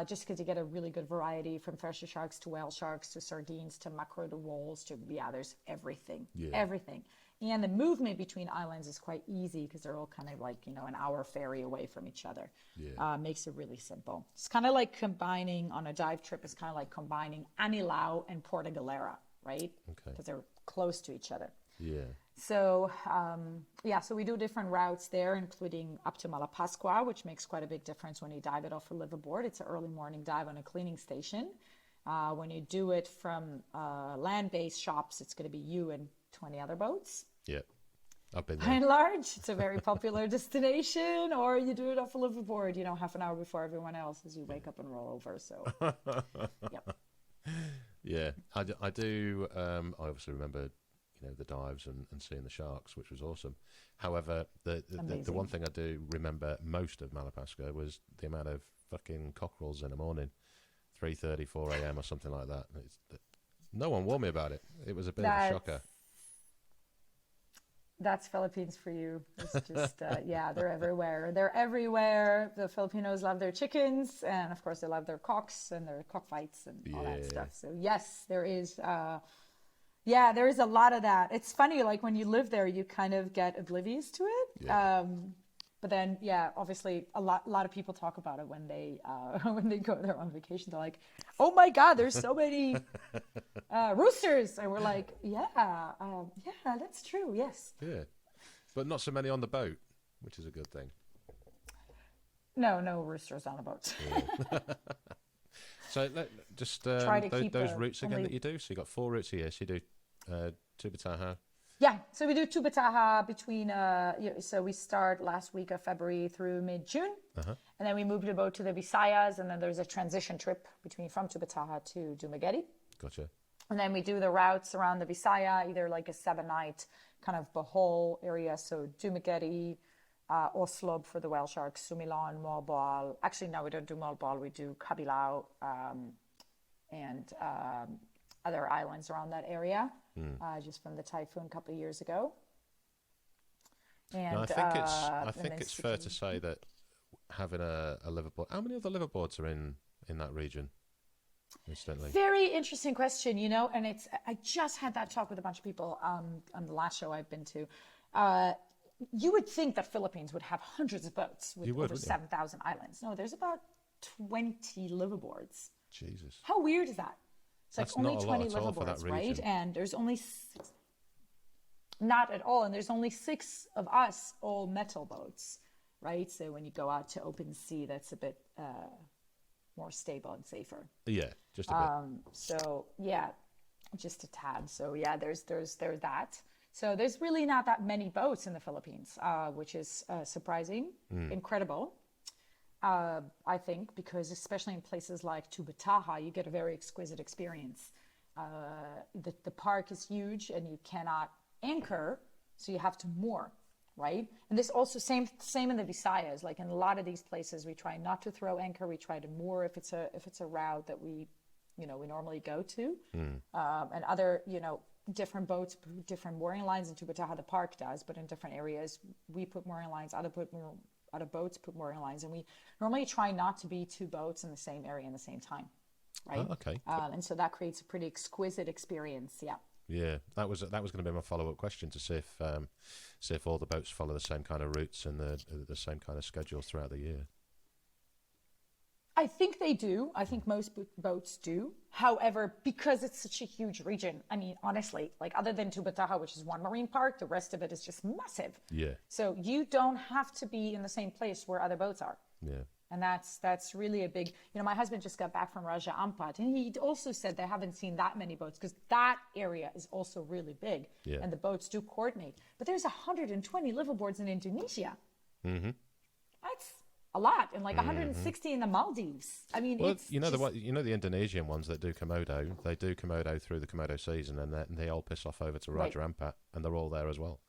just because you get a really good variety from thresher sharks to whale sharks to sardines to mackerel to walls to, there's everything. Yeah. Everything. And the movement between islands is quite easy because they're all kind of like, an hour ferry away from each other. Yeah. Makes it really simple. It's kind of like combining on a dive trip, it's kind of like combining Anilao and Puerto Galera, right? Okay. Because they're close to each other. Yeah. So, so we do different routes there, including up to Malapascua, which makes quite a big difference when you dive it off a liveaboard. It's an early morning dive on a cleaning station. When you do it from land-based shops, it's going to be you and 20 other boats. Yeah. I've been By there. and large, it's a very popular destination, or you do it off a liveaboard, half an hour before everyone else as you wake up and roll over. So, yep. Yeah. I do. I obviously remember, the dives and seeing the sharks, which was awesome. However, the one thing I do remember most of Malapascua was the amount of fucking cockerels in the morning, 3:30, 4 a.m. or something like that. No one warned me about it. It was a bit of a shocker. That's Philippines for you. It's just, they're everywhere. They're everywhere. The Filipinos love their chickens, and of course they love their cocks and their cockfights and all that stuff. So yes, there is, there is a lot of that. It's funny, like when you live there, you kind of get oblivious to it. Yeah. But then, obviously, a lot of people talk about it when they go there on vacation. They're like, "Oh my God, there's so many roosters," and we're like, that's true. Yes. Yeah, but not so many on the boat, which is a good thing. No roosters on the boat. Yeah. So just Try to keep those routes again only- that you do. So you got 4 routes here. So you do Tubbataha. Yeah, so we do Tubbataha between, so we start last week of February through mid-June, and then we move the boat to the Visayas, and then there's a transition trip from Tubbataha to Dumaguete. Gotcha. And then we do the routes around the Visaya, either like a 7-night kind of Bohol area, so Dumaguete, Oslob for the whale sharks, Sumilon, Moalboal. Actually, no, we don't do Moalboal, we do Kabilao and other islands around that area, just from the typhoon a couple of years ago. And No, I think it's fair to say that having a liveaboard. How many other liveaboards are in that region? Incidentally. Very interesting question, and I just had that talk with a bunch of people on the last show I've been to. You would think that Philippines would have hundreds of boats with over 7,000 islands. No, there's about 20 liveaboards. Jesus. How weird is that? It's like That's only not a lot 20 at all for that liveaboards, right? region. And there's only not at all. And there's only 6 of us, all metal boats, right? So when you go out to open sea, that's a bit more stable and safer. Yeah, just a bit. So yeah, just a tad. So yeah, there's that. So there's really not that many boats in the Philippines, which is surprising, incredible. I think, because especially in places like Tubbataha, you get a very exquisite experience. The park is huge and you cannot anchor, so you have to moor, right? And this also same in the Visayas. Like in a lot of these places, we try not to throw anchor. We try to moor if it's a route that we normally go to, and other different boats, different mooring lines. In Tubbataha, the park does, but in different areas, we put mooring lines. Other boats put mooring lines, and we normally try not to be 2 boats in the same area in the same time, right? Oh, okay. And so that creates a pretty exquisite experience. Yeah. Yeah, that was going to be my follow-up question, to see if all the boats follow the same kind of routes and the same kind of schedules throughout the year. I think they do. I think most boats do. However, because it's such a huge region, I mean, honestly, like other than Tubbataha, which is one marine park, the rest of it is just massive. Yeah. So you don't have to be in the same place where other boats are. Yeah. And that's really a big, my husband just got back from Raja Ampat, and he also said they haven't seen that many boats because that area is also really big. Yeah. And the boats do coordinate. But there's 120 liveaboards in Indonesia. Mm-hmm. That's a lot, and like 160 in the Maldives. I mean, Well, it's the Indonesian ones that do Komodo, they do Komodo through the Komodo season, and they all piss off over to Raja Ampat, and they're all there as well.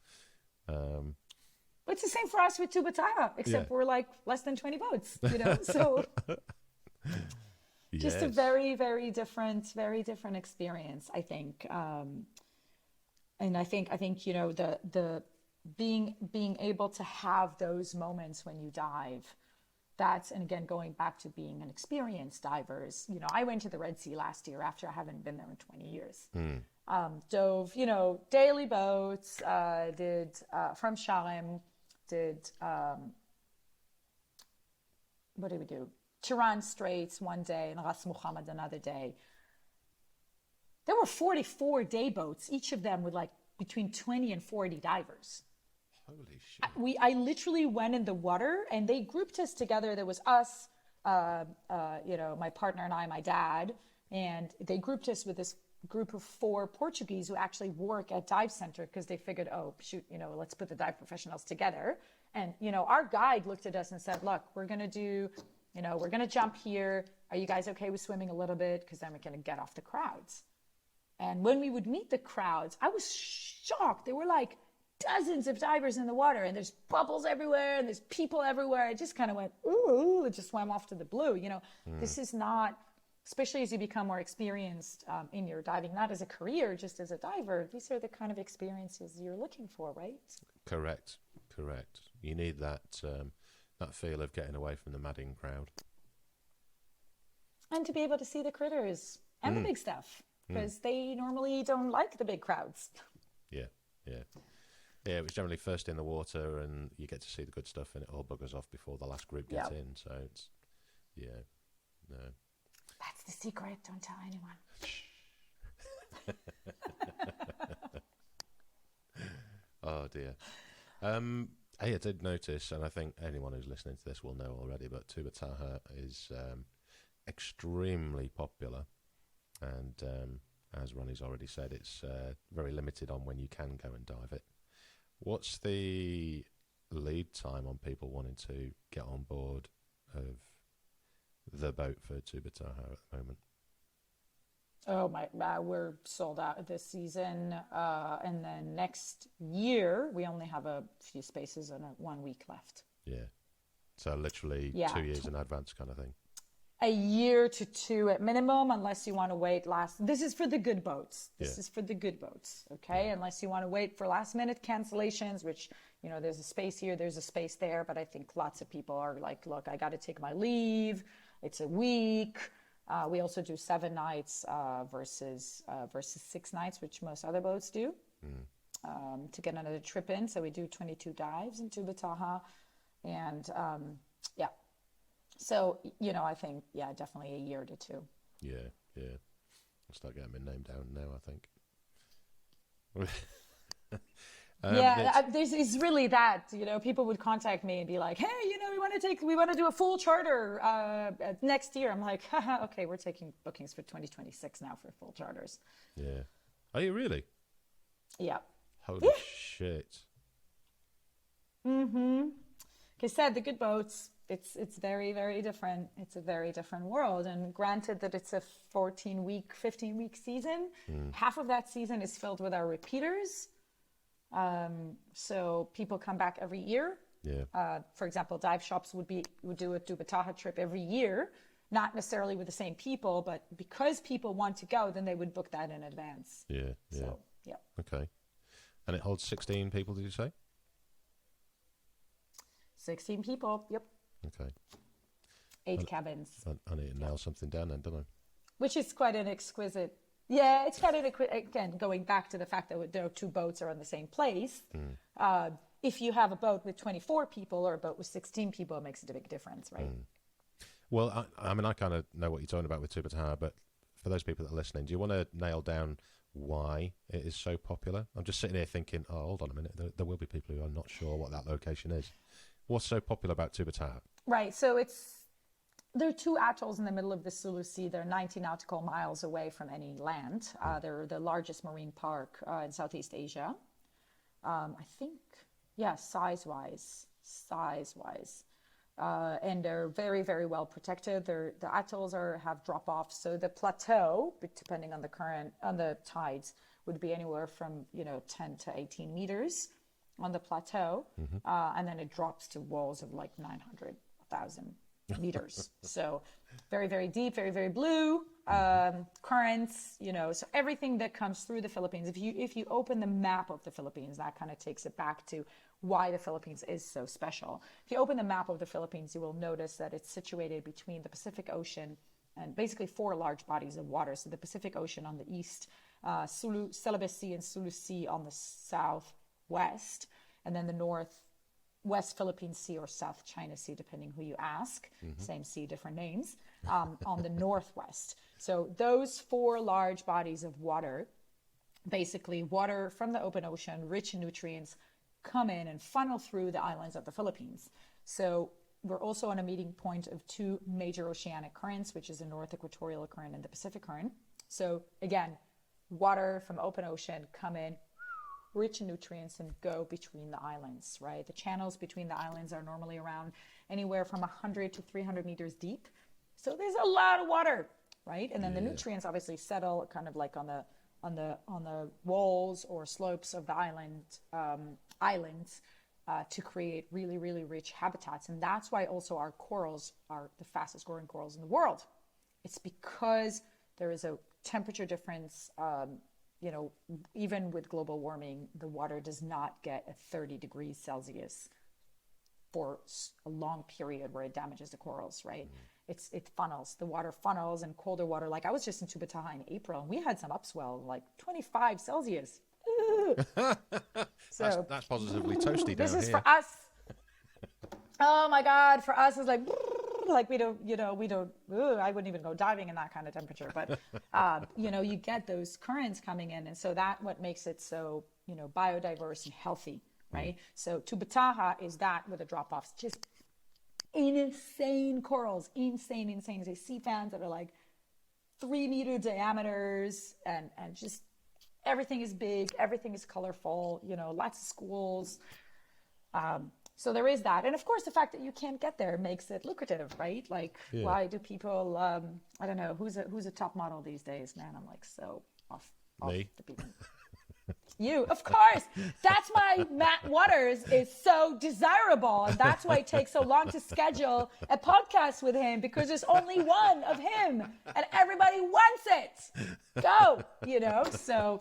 But it's the same for us with Tubbataha, except we're like less than 20 boats, so just a very, very different experience, I think. And I think the being able to have those moments when you dive, and again, going back to being an experienced diver, I went to the Red Sea last year after I haven't been there in 20 years. Dove, daily boats, did from Sharm, did what did we do? Tiran Straits one day and Ras Muhammad another day. There were 44 day boats, each of them with like between 20 and 40 divers. Holy shit. I literally went in the water and they grouped us together. There was us, my partner and I, my dad, and they grouped us with this group of 4 Portuguese who actually work at dive center because they figured, oh shoot, let's put the dive professionals together. And our guide looked at us and said, look, we're gonna jump here. Are you guys okay with swimming a little bit, because then we're gonna get off the crowds? And when we would meet the crowds, I was shocked. There were like dozens of divers in the water, and there's bubbles everywhere and there's people everywhere. I just kind of went, ooh, it just swam off to the blue. This is not, especially as you become more experienced in your diving, not as a career, just as a diver, these are the kind of experiences you're looking for, right? Correct. You need that feel of getting away from the madding crowd. And to be able to see the critters and the big stuff, because they normally don't like the big crowds. Yeah. It was generally first in the water, and you get to see the good stuff, and it all buggers off before the last group gets in. So it's, no. That's the secret. Don't tell anyone. Oh dear. Hey, I did notice, and I think anyone who's listening to this will know already, but Tubbataha is extremely popular, and as Ronnie's already said, it's very limited on when you can go and dive it. What's the lead time on people wanting to get on board of the boat for Tubbataha at the moment? Oh we're sold out this season, and then next year we only have a few spaces and 1 week left. Yeah, so literally 2 years in advance kind of thing. A year to 2 at minimum, unless you want to wait this is for the good boats. This is for the good boats, okay? Unless you want to wait for last minute cancellations, which, there's a space here, there's a space there, but I think lots of people are like, look, I got to take my leave. It's a week. We also do 7 nights versus 6 nights, which most other boats do, to get another trip in. So we do 22 dives in Tubbataha, and so, I think, definitely a year to 2. Yeah. I'll start getting my name down now, I think. It's really that, people would contact me and be like, hey, we want to do a full charter next year. I'm like, haha, okay, we're taking bookings for 2026 now for full charters. Yeah. Are you really? Yeah. Holy shit. Mm-hmm. Like I said, the good boats, it's very, very different. It's a very different world. And granted that it's a 14-week, 15-week season, half of that season is filled with our repeaters. So people come back every year. Yeah. For example, dive shops would do a Tubbataha trip every year, not necessarily with the same people, but because people want to go, then they would book that in advance. Yeah. Yeah. So, yeah. Okay. And it holds 16 people, did you say? 16 people. Yep. Okay. 8 cabins. I need to nail something down then, don't I? Which is quite an exquisite. Yeah, it's kind of, again, going back to the fact that there are 2 boats are in the same place. If you have a boat with 24 people or a boat with 16 people, it makes a big difference, right? Well, I mean, I kind of know what you're talking about with Tubbataha, but for those people that are listening, do you want to nail down why it is so popular? I'm just sitting here thinking, oh, hold on a minute, there will be people who are not sure what that location is. What's so popular about Tubbataha? Right, so there are 2 atolls in the middle of the Sulu Sea. They're 90 nautical miles away from any land. They're the largest marine park in Southeast Asia. I think, size-wise. And they're very, very well protected. The atolls have drop-offs. So the plateau, depending on the current, on the tides, would be anywhere from 10 to 18 meters on the plateau, and then it drops to walls of like 900, 1,000 meters. So very, very deep, very, very blue, currents, so everything that comes through the Philippines. If you open the map of the Philippines, that kind of takes it back to why the Philippines is so special. If you open the map of the Philippines, you will notice that it's situated between the Pacific Ocean and basically 4 large bodies of water. So the Pacific Ocean on the east, Celebes Sea and Sulu Sea on the southwest, and then the northwest Philippine Sea or South China Sea, depending who you ask. Same sea, different names, on the northwest. So those 4 large bodies of water, basically water from the open ocean, rich in nutrients, come in and funnel through the islands of the Philippines. So we're also on a meeting point of 2 major oceanic currents, which is the North Equatorial Current and the Pacific Current. So again, water from open ocean come in, rich in nutrients, and go between the islands, right? The channels between the islands are normally around anywhere from 100 to 300 meters deep. So there's a lot of water, right? And then the nutrients obviously settle kind of like on the walls or slopes of the islands to create really, really rich habitats. And that's why also our corals are the fastest growing corals in the world. It's because there is a temperature difference. Even with global warming, the water does not get at 30 degrees Celsius for a long period where it damages the corals, right? It funnels. The water funnels, and colder water. Like I was just in Tubbataha in April, and we had some upswell, like 25 Celsius. So that's positively toasty down here. This is for us. Oh my God, for us it's like we don't, I wouldn't even go diving in that kind of temperature, but you get those currents coming in, and so that what makes it so, biodiverse and healthy, right? So Tubbataha is that with the drop-offs, just insane corals, insane. There's sea fans that are like 3-meter diameters, and just everything is big, everything is colorful, lots of schools. So there is that. And of course, the fact that you can't get there makes it lucrative, right? Like, why do people, I don't know, who's a top model these days? Man, I'm like so off Me? the beaten. You, of course. That's why Matt Waters is so desirable. And that's why it takes so long to schedule a podcast with him, because there's only one of him and everybody wants it. Go, so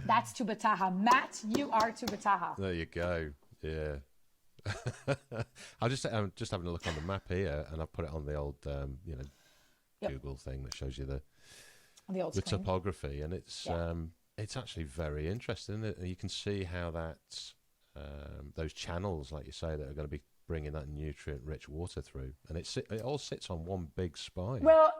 that's Tubbataha. Matt, you are Tubbataha. There you go. Yeah. I'm just having a look on the map here, and I've put it on the old, Google thing that shows you the topography, and it's actually very interesting. Isn't it? You can see how that those channels, like you say, that are going to be bringing that nutrient-rich water through, and it all sits on one big spine. Well,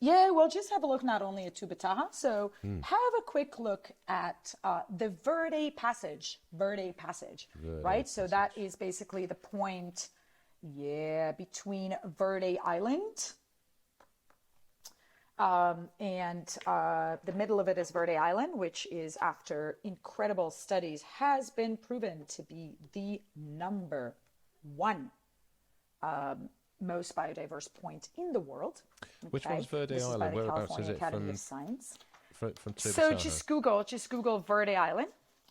Yeah, well, just have a look not only at Tubbataha, so have a quick look at the Verde Passage. Verde, right? So that is basically the point, between Verde Island and the middle of it is Verde Island, which is, after incredible studies, has been proven to be the number one most biodiverse point in the world. Which one's Verde This Island? Is by the Whereabouts California is it Academy from? of Science. From So Tubbataha? just Google Verde Island.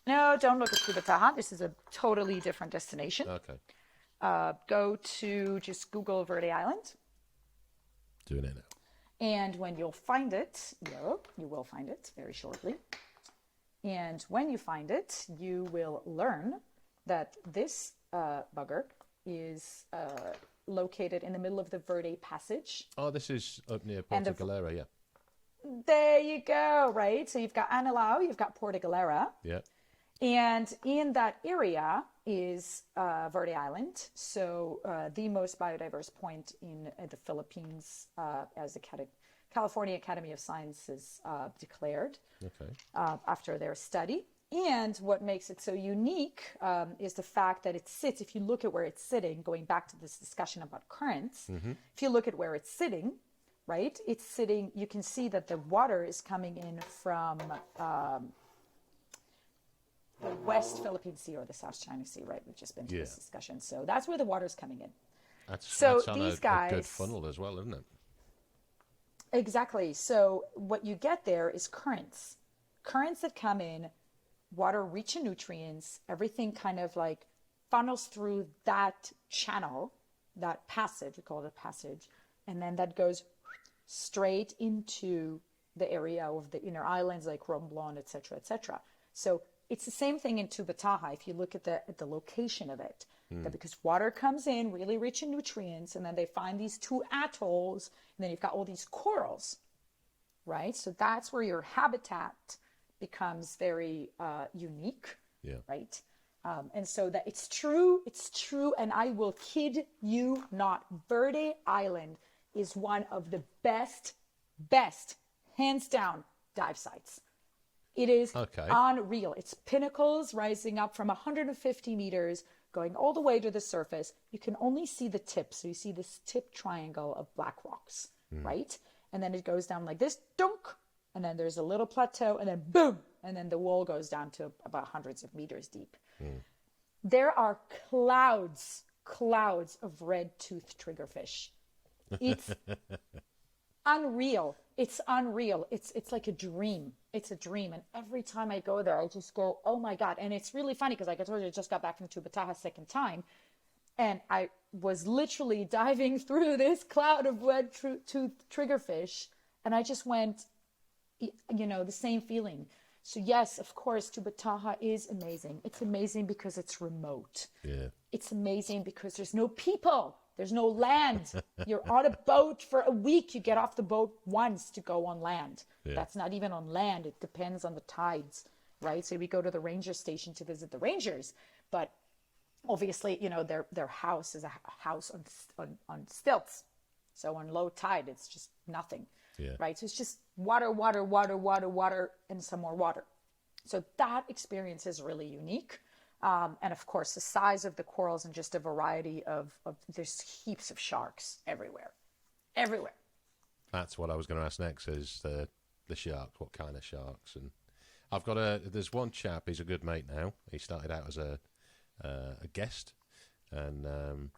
No, don't look at Tubbataha. This is a totally different destination. Okay. Just Google Verde Island. Doing it now. And when you'll find it, you will find it very shortly. And when you find it, you will learn that this bugger is located in the middle of the Verde Passage. Oh, this is up near Puerto Galera, yeah. There you go, right? So you've got Anilao, you've got Puerto Galera. Yeah. And in that area is Verde Island. So the most biodiverse point in the Philippines, as the California Academy of Sciences declared after their study. And what makes it so unique is the fact that it sits, if you look at where it's sitting, going back to this discussion about currents, if you look at where it's sitting, right, it's sitting, you can see that the water is coming in from the West Philippine Sea or the South China Sea, right? We've just been to this discussion. So that's where the water's coming in. That's on these a guys, good funnel as well, isn't it? Exactly. So what you get there is currents. Currents that come in, water rich in nutrients, everything kind of like funnels through that channel, that passage, we call it a passage, and then that goes straight into the area of the inner islands like Romblon, et cetera, et cetera. So it's the same thing in Tubbataha if you look at the location of it. That because water comes in really rich in nutrients, and then they find these two atolls, and then you've got all these corals, right? So that's where your habitat becomes very unique, right? And so that it's true, and I will kid you not, Verde Island is one of the best, hands down, dive sites. It is unreal. It's pinnacles rising up from 150 meters, going all the way to the surface. You can only see the tip. So you see this tip triangle of black rocks, right? And then it goes down like this, dunk, and then there's a little plateau, and then boom, and then the wall goes down to about hundreds of meters deep. There are clouds of red-toothed triggerfish. It's unreal. It's unreal. It's like a dream. It's a dream. And every time I go there, I just go, oh my God. And it's really funny because, like I told you, I just got back from Tubbataha second time. And I was literally diving through this cloud of red-toothed triggerfish. And I just went, the same feeling. So yes, of course, Tubbataha is amazing. It's amazing because it's remote. Yeah. It's amazing because there's no people. There's no land. You're on a boat for a week. You get off the boat once to go on land. Yeah. That's not even on land. It depends on the tides, right? So we go to the ranger station to visit the rangers. But obviously, their house is a house on stilts. So on low tide, it's just nothing, right? So it's just water, and some more water. So that experience is really unique. And of course, the size of the corals and just a variety of there's heaps of sharks everywhere. That's what I was going to ask next is the sharks, what kind of sharks. And I've got there's one chap, he's a good mate now. He started out as a guest, and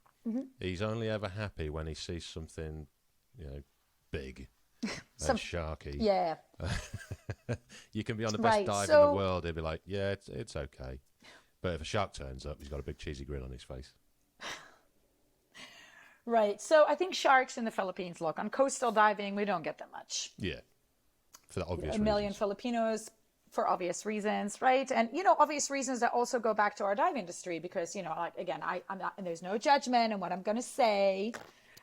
he's only ever happy when he sees something, big and sharky. Yeah. You can be on the best dive in the world, he'll be like, yeah, it's okay. But if a shark turns up, he's got a big cheesy grin on his face. Right. So I think sharks in the Philippines, look, on coastal diving, we don't get them much. Yeah. For the obvious reasons. A million Filipinos for obvious reasons, right? And, obvious reasons that also go back to our dive industry because, again, I'm not, and there's no judgment in what I'm going to say.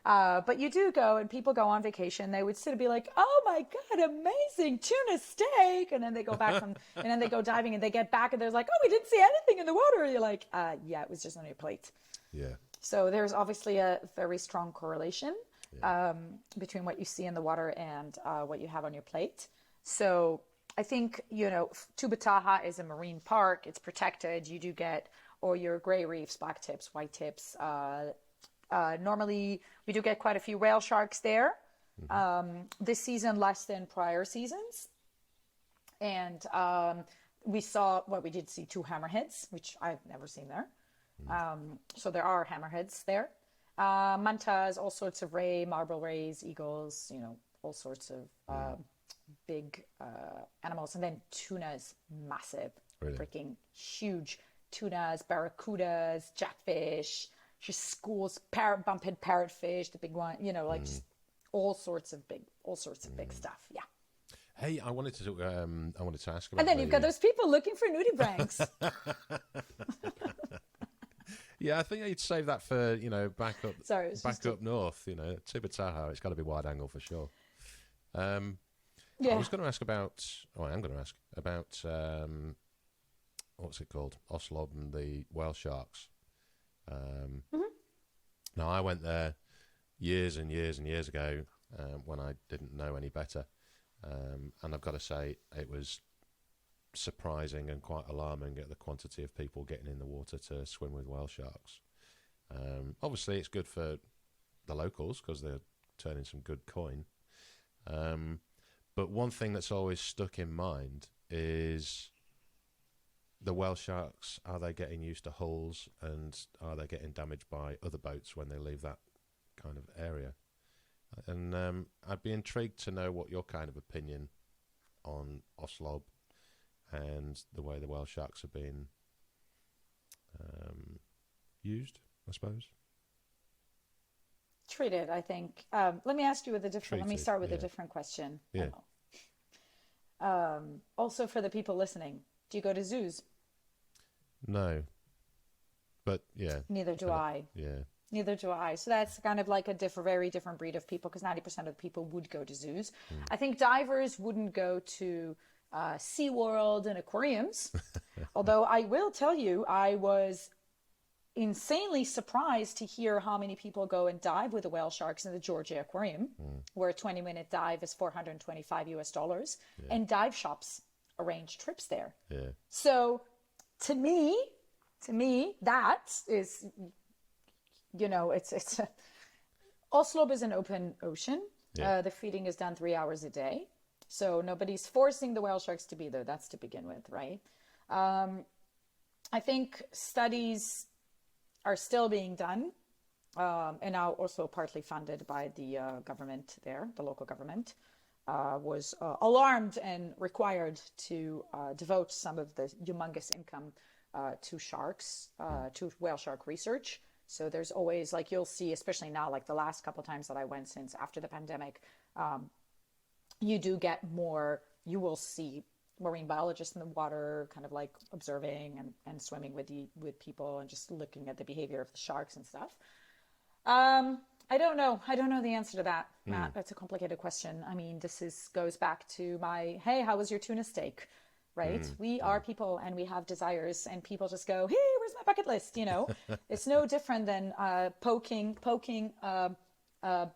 But you do go and people go on vacation. They would sit and be like, oh my God, amazing tuna steak. And then they go back and then they go diving and they get back and they're like, oh, we didn't see anything in the water. And you're like, yeah, it was just on your plate. Yeah. So there's obviously a very strong correlation. between what you see in the water and what you have on your plate. So I think, Tubbataha is a marine park. It's protected. You do get all your gray reefs, black tips, white tips. Normally, we do get quite a few whale sharks there. This season, less than prior seasons. And we did see 2 hammerheads, which I've never seen there. So there are hammerheads there. Mantas, all sorts of marble rays, eagles, all sorts of big animals. And then tunas, massive, Really? freaking huge tunas, barracudas, jackfish, just schools, bumphead parrotfish, the big one, just all sorts of big stuff. Yeah. Hey, I wanted to ask about. And then you've got those people looking for nudie pranks. Yeah, I think you'd save that for back up. Sorry, it's back up north. Tubbataha. It's got to be wide angle for sure. Yeah. I was going to ask about. Oh, I am going to ask about. What's it called? Oslob and the whale sharks. Now I went there years and years and years ago when I didn't know any better, and I've got to say it was surprising and quite alarming at the quantity of people getting in the water to swim with whale sharks. Obviously, it's good for the locals because they're turning some good coin. But one thing that's always stuck in mind is the whale sharks. Are they getting used to hulls, and are they getting damaged by other boats when they leave that kind of area? And I'd be intrigued to know what your kind of opinion on Oslob and the way the whale sharks are being used, I suppose. Treated, I think. Let me ask you with a different. Let me start with a different question. Yeah. Also, for the people listening, do you go to zoos? No. But yeah. Neither do I. Yeah. Neither do I. So that's kind of like a very different breed of people, because 90% of the people would go to zoos. I think divers wouldn't go to SeaWorld and aquariums. Although I will tell you, I was insanely surprised to hear how many people go and dive with the whale sharks in the Georgia Aquarium, where a 20-minute dive is $425, and dive shops arrange trips there. Yeah. So to me, that is, it's Oslo is an open ocean. Yeah. The feeding is done 3 hours a day. So nobody's forcing the whale sharks to be there. That's to begin with, right? I think studies are still being done, and now also partly funded by the government there. The local government was alarmed and required to devote some of the humongous income to sharks, to whale shark research. So there's always, like, you'll see, especially now, like the last couple of times that I went since after the pandemic, you do get more, you will see marine biologists in the water kind of like observing and swimming with people and just looking at the behavior of the sharks and stuff. I don't know the answer to that, Matt. That's a complicated question. I mean, goes back to my, hey, how was your tuna steak? Right? We are people and we have desires, and people just go, hey, where's my bucket list? It's no different than poking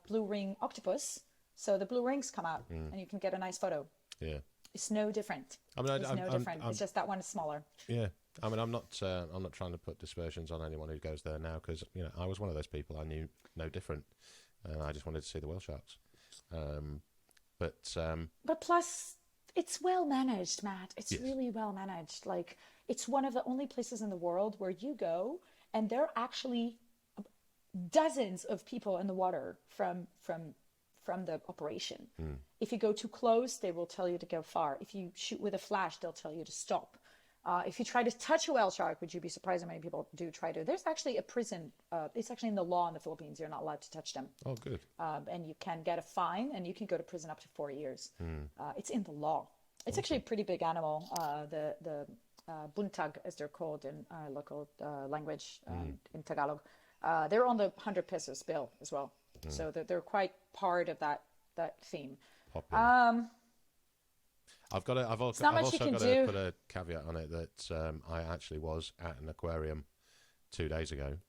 blue ring octopus. So the blue rings come out and you can get a nice photo. Yeah. It's no different. I mean, it's no different. It's just that one is smaller. Yeah. I mean, I'm not trying to put dispersions on anyone who goes there now, because I was one of those people. I knew no different, and I just wanted to see the whale sharks. But plus, it's well managed, Matt. It's really well managed. Like, it's one of the only places in the world where you go and there are actually dozens of people in the water from the operation. If you go too close, they will tell you to go far. If you shoot with a flash, they'll tell you to stop. If you try to touch a whale shark, which you'd be surprised how many people do try to, there's actually a prison. It's actually in the law in the Philippines. You're not allowed to touch them. Oh, good. And you can get a fine, and you can go to prison up to 4 years. It's in the law. It's actually a pretty big animal. The buntag, as they're called in local language, in Tagalog. They're on the 100 pesos bill as well. So they're quite part of that theme. I've also got to put a caveat on it that I actually was at an aquarium 2 days ago,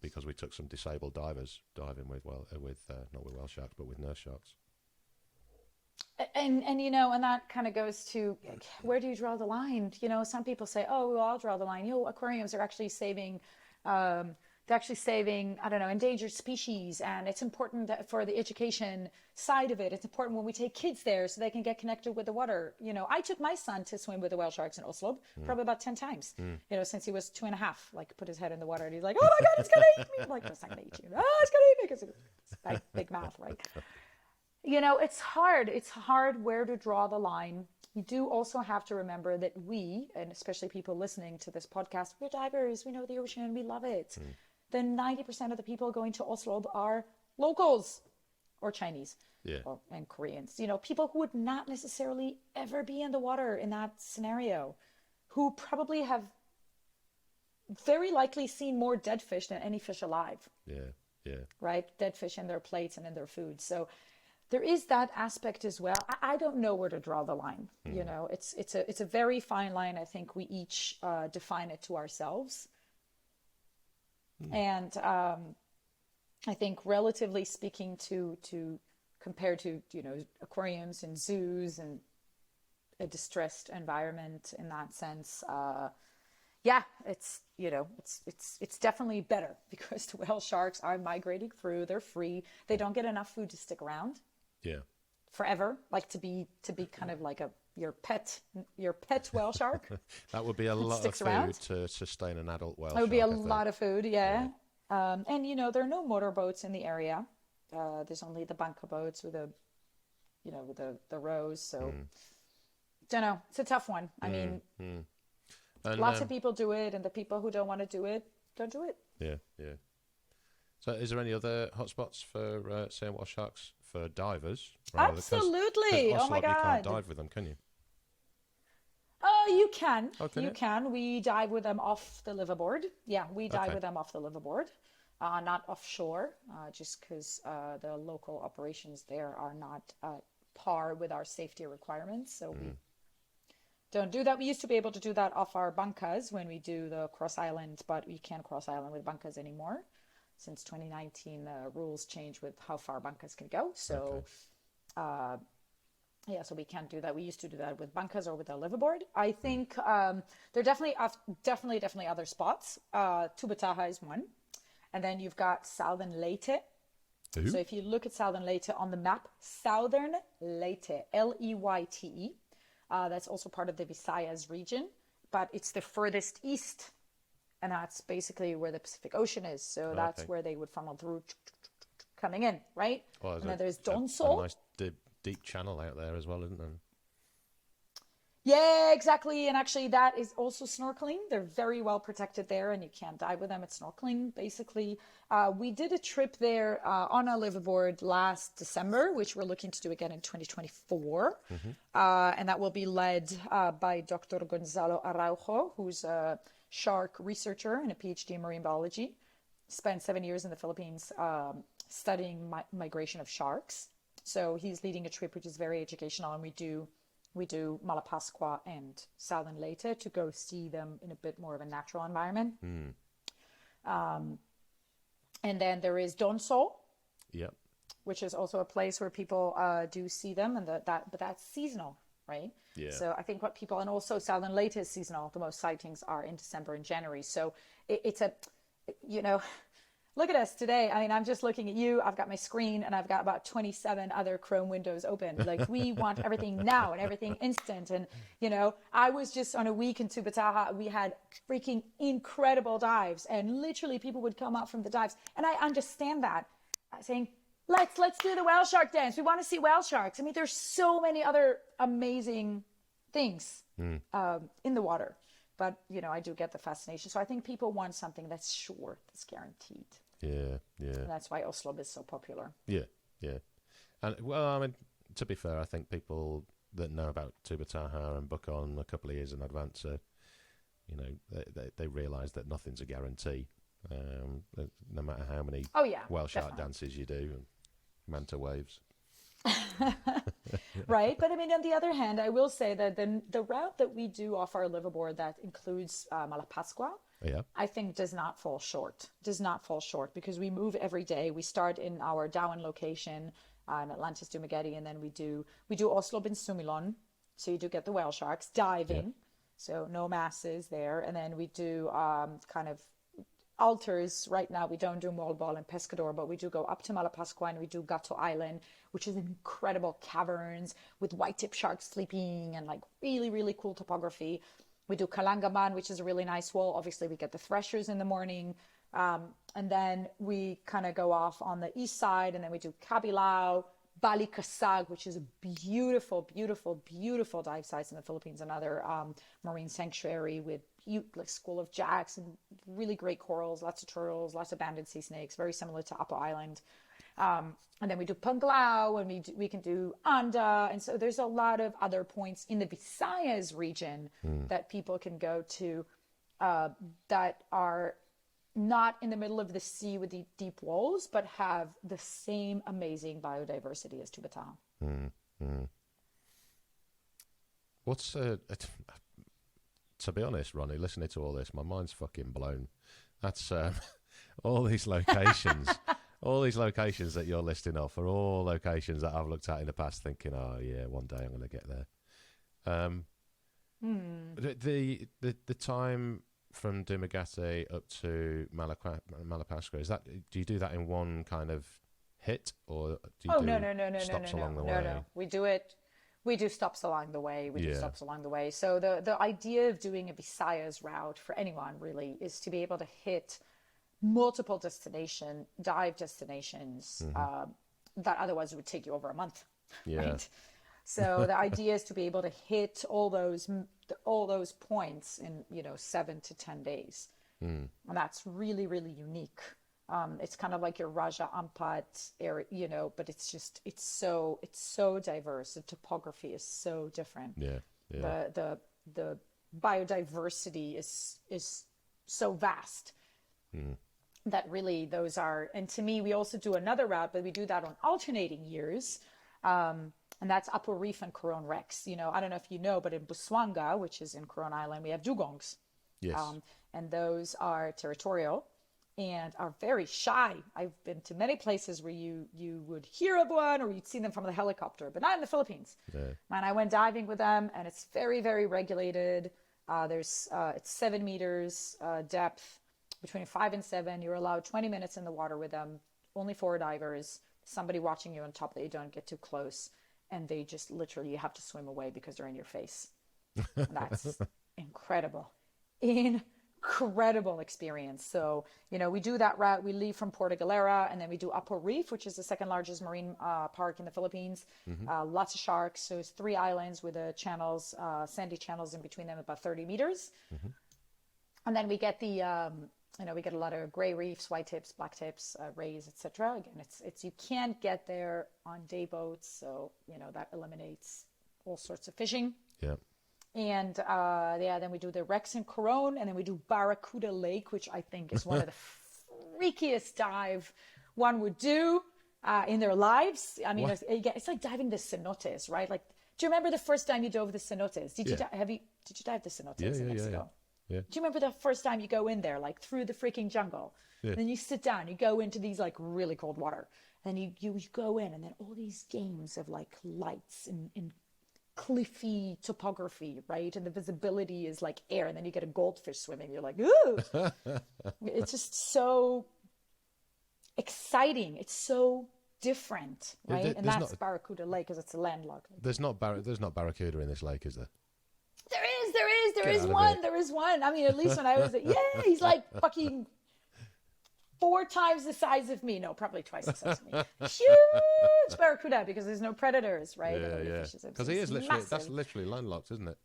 because we took some disabled divers diving with not with whale sharks, but with nurse sharks. And and that kind of goes to, where do you draw the line? Some people say, oh, well, I'll draw the line. Aquariums are actually saving, I don't know, endangered species, and it's important for the education side of it. It's important when we take kids there so they can get connected with the water. I took my son to swim with the whale sharks in Oslo probably about 10 times, since he was 2.5, like put his head in the water and he's like, oh my God, it's going to eat me. I'm like, it's not going to eat you. Oh, it's going to eat me, because it's like big mouth, right? It's hard. It's hard where to draw the line. You do also have to remember that we, and especially people listening to this podcast, we're divers, we know the ocean, we love it. Then 90% of the people going to Oslo are locals or Chinese and Koreans. People who would not necessarily ever be in the water in that scenario, who probably have very likely seen more dead fish than any fish alive. Yeah. Right? Dead fish in their plates and in their food. So there is that aspect as well. I don't know where to draw the line. It's a very fine line. I think we each define it to ourselves. And I think, relatively speaking, to compared to aquariums and zoos and a distressed environment in that sense, it's definitely better, because the whale sharks are migrating through. They're free. They don't get enough food to stick around. Yeah. Forever, like to be kind of like your pet whale shark. That would be a lot of food around to sustain an adult whale shark. It would be a lot of food, yeah. And there are no motorboats in the area. There's only the bunker boats with the rows. So don't know. It's a tough one. I mean, and, lots of people do it, and the people who don't want to do it don't do it. Yeah. So, is there any other hotspots for seeing whale sharks for divers? Absolutely. Because oh my God. You can't dive with them, can you? You can. Oh, can you can. We dive with them off the liveaboard. Yeah, we dive with them off the liveaboard, not offshore, just because the local operations there are not par with our safety requirements. So we don't do that. We used to be able to do that off our bunkas when we do the cross island, but we can't cross island with bunkas anymore. Since 2019, the rules changed with how far bunkas can go. So, so we can't do that. We used to do that with bunkas or with the liveaboard. I think there are definitely other spots. Tubbataha is one. And then you've got Southern Leyte. Ooh. So if you look at Southern Leyte on the map, Southern Leyte, Leyte. That's also part of the Visayas region, but it's the furthest east. And that's basically where the Pacific Ocean is. So that's where they would funnel through, coming in, right? Well, and then there's a Donsol. nice deep channel out there as well, isn't there? Yeah, exactly. And actually, that is also snorkeling. They're very well protected there, and you can't dive with them. It's snorkeling, basically. We did a trip there on a liveaboard last December, which we're looking to do again in 2024. And that will be led by Dr. Gonzalo Araujo, who's a shark researcher and a PhD in marine biology. Spent 7 years in the Philippines studying migration of sharks. So he's leading a trip which is very educational, and we do Malapascua and Southern Leyte to go see them in a bit more of a natural environment. And then there is Donsol, which is also a place where people do see them, and but that's seasonal, right? Yeah. So I think and also Southern Leyte is seasonal. The most sightings are in December and January. So it's look at us today. I mean, I'm just looking at you. I've got my screen, and I've got about 27 other Chrome windows open. Like, we want everything now and everything instant. And, I was just on a week in Tubbataha. We had freaking incredible dives, and literally people would come up from the dives. And I understand that, saying, let's do the whale shark dance. We want to see whale sharks. I mean, there's so many other amazing things in the water. But, I do get the fascination. So I think people want something that's sure, that's guaranteed. Yeah. And that's why Oslo is so popular. Yeah. And, well, I mean, to be fair, I think people that know about Tubbataha and book on a couple of years in advance, they realise that nothing's a guarantee. No matter how many whale shark dances you do and manta waves. Right? But I mean, on the other hand, I will say that the route that we do off our liveaboard that includes Malapascua, Yeah. I think does not fall short. Does not fall short because we move every day. We start in our Darwin location in Atlantis Dumaguete, and then we do Oslo Ben Sumilon, so you do get the whale sharks diving, so no masses there, and then we do kind of altars. Right now we don't do Molbol and Pescador, but we do go up to Malapascua and we do Gato Island, which is incredible caverns with white tip sharks sleeping and like really, really cool topography. We do Kalangaman, which is a really nice wall. Obviously we get the threshers in the morning. And then we kind of go off on the east side and then we do Kabilao, Bali Kasag, which is a beautiful, beautiful, beautiful dive sites in the Philippines, another marine sanctuary with like school of jacks and really great corals, lots of turtles, lots of banded sea snakes, very similar to Apo Island. And then we do Panglao and we can do Anda. And so there's a lot of other points in the Visayas region that people can go to that are not in the middle of the sea with the deep walls, but have the same amazing biodiversity as Tubbataha. What's to be honest, Ronnie, listening to all this, my mind's fucking blown. That's all these locations, all these locations that you're listing off are all locations that I've looked at in the past, thinking, oh yeah, one day I'm going to get there. The time from Dumaguete up to Malapascua, is that, do you do that in one kind of hit, or do you do stops along the way? No. We do stops along the way. So the idea of doing a Visayas route for anyone really is to be able to hit multiple dive destinations that otherwise would take you over a month. Yeah. Right? So the idea is to be able to hit all those points in 7 to 10 days, and that's really, really unique. It's kind of like your Raja Ampat area, but it's so diverse. The topography is so different. Yeah. The biodiversity is so vast that really those are. And to me, we also do another route, but we do that on alternating years. And that's Apo Reef and Coron Rex. I don't know if you know, but in Busuanga, which is in Coron Island, we have dugongs. Yes. And those are territorial and are very shy. I've been to many places where you would hear of one or you'd see them from the helicopter, but not in the Philippines. Yeah. And I went diving with them, and it's very, very regulated. It's 7 meters depth, between 5 and 7. You're allowed 20 minutes in the water with them, only 4 divers, somebody watching you on top that you don't get too close. And they just literally, you have to swim away because they're in your face. That's incredible. Incredible experience. So, we do that route. We leave from Peurto Galera and then we do Apo Reef, which is the second largest marine park in the Philippines. Lots of sharks. So it's 3 islands with the channels, sandy channels in between them, about 30 meters. And then we get we get a lot of gray reefs, white tips, black tips, rays, etc. Again, it's you can't get there on day boats, so that eliminates all sorts of fishing. Yeah. And then we do the Rex and Coron, and then we do Barracuda Lake, which I think is one of the freakiest dive one would do in their lives. I mean, it's like diving the cenotes, right? Like, do you remember the first time you dove the cenotes? Did you dive the cenotes in Mexico? Yeah. Do you remember the first time you go in there, like through the freaking jungle? Yeah. Then you sit down, you go into these like really cold water, and you go in, and then all these games of like lights and cliffy topography, right? And the visibility is like air, and then you get a goldfish swimming. You're like, ooh! It's just so exciting. It's so different, right? And that's Barracuda Lake because it's a landlocked lake. There's not barracuda in this lake, is there? There is one. I mean, at least when I was he's like fucking 4 times the size of me. No, probably twice the size of me. Huge barracuda because there's no predators, right? Yeah. Because he is literally, that's literally landlocked, isn't it?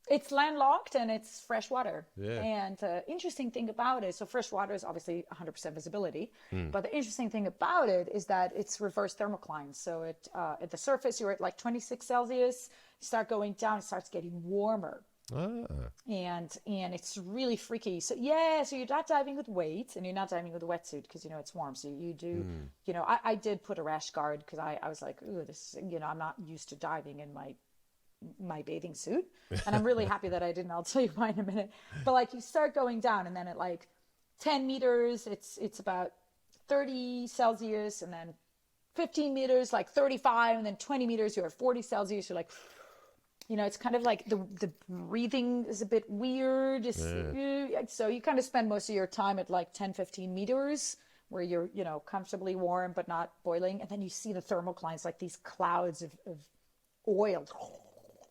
It's landlocked and it's fresh water. Yeah. And the interesting thing about it, so fresh water is obviously 100% visibility, but the interesting thing about it is that it's reverse thermocline. So at the surface, you're at like 26 Celsius, you start going down, it starts getting warmer. and it's really freaky. So so you're not diving with weights, and you're not diving with a wetsuit because it's warm. So you do, I did put a rash guard because I was like, ooh, this, I'm not used to diving in my bathing suit, and I'm really happy that I didn't. I'll tell you why in a minute. But like you start going down, and then at like 10 meters, it's about 30 Celsius, and then 15 meters, like 35, and then 20 meters, you're at 40 Celsius. You're like, it's kind of like the breathing is a bit weird. So you kind of spend most of your time at like 10, 15 meters where you're, comfortably warm but not boiling. And then you see the thermoclines, like these clouds of oil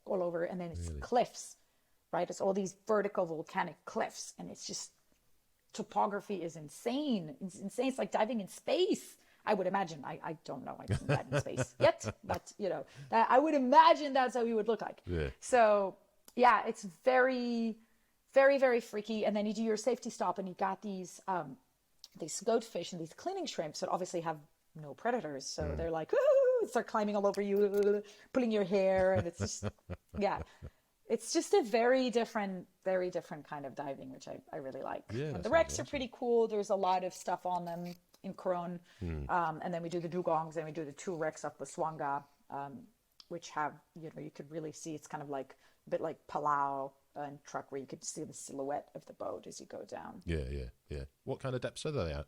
all over. And then it's cliffs, right? It's all these vertical volcanic cliffs. And it's just, topography is insane. It's insane. It's like diving in space. I would imagine. I don't know. I haven't died in space yet, but that I would imagine that's how you would look like. Yeah. So yeah, it's very, very, very freaky. And then you do your safety stop, and you got these goatfish and these cleaning shrimps that obviously have no predators. So they're like, ooh, start climbing all over you, pulling your hair, and it's just it's just a very different kind of diving, which I really like. Yeah, and the wrecks are pretty cool. There's a lot of stuff on them in Coron, and then we do the dugongs, and we do the 2 wrecks off Baswanga, which have, you could really see, it's kind of like a bit like Palau and Truck, where you could see the silhouette of the boat as you go down. Yeah. What kind of depths are they at?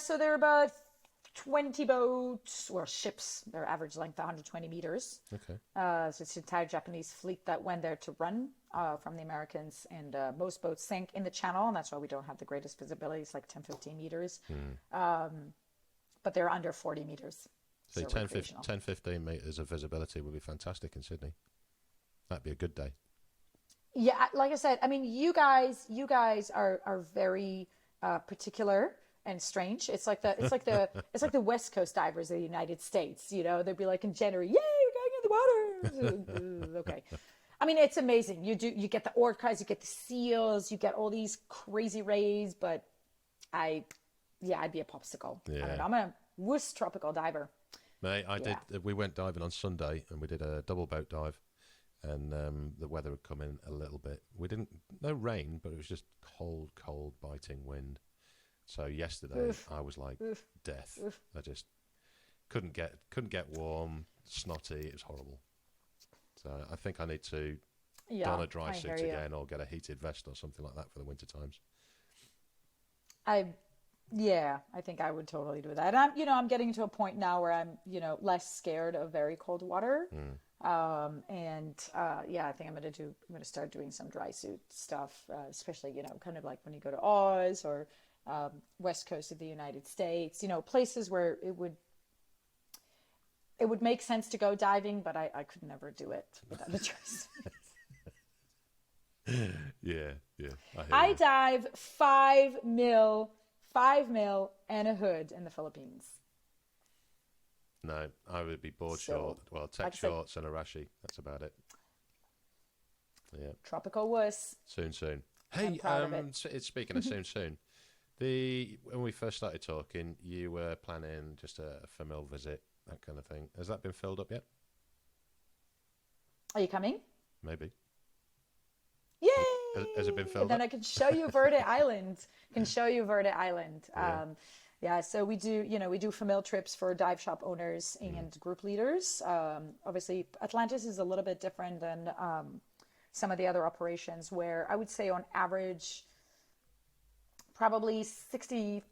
So they're about 20 boats or ships. Their average length 120 meters. Okay. So it's the entire Japanese fleet that went there to run from the Americans, and most boats sank in the channel, and that's why we don't have the greatest visibility. It's like 10, 15 meters. But they're under 40 meters. So 10, 15 meters of visibility would be fantastic in Sydney. That'd be a good day. Yeah, like I said, I mean, you guys are very particular and strange. It's like the West Coast divers of the United States. They'd be like in January, yay, we're going in the water. Okay. I mean, it's amazing. You get the orcas, you get the seals, you get all these crazy rays, but I'd be a popsicle. Yeah. I don't know, I'm a wuss tropical diver. Mate, we went diving on Sunday, and we did a double boat dive, and the weather had come in a little bit. No rain, but it was just cold, biting wind. So yesterday I was like death. I just couldn't get warm, snotty. It was horrible. So I think I need to don a dry suit again, or get a heated vest or something like that for the winter times. I think I would totally do that. And I'm getting to a point now where I'm, less scared of very cold water. I think I'm going to start doing some dry suit stuff, especially, kind of like when you go to Oz or West Coast of the United States, places where it would make sense to go diving, but I could never do it without a dry suit. Yeah. I dive 5 mil and a hood in the Philippines. No, I would be board short. Well, tech shorts and a rashi. That's about it. Yeah. Tropical wuss. Soon. Hey, it's speaking of soon. When we first started talking, you were planning just a family visit, that kind of thing. Has that been filled up yet? Are you coming? Maybe. Yay! Has it been filled up? Then I can show you Verde Island. So we do family trips for dive shop owners and group leaders. Obviously, Atlantis is a little bit different than some of the other operations, where I would say on average, probably 65%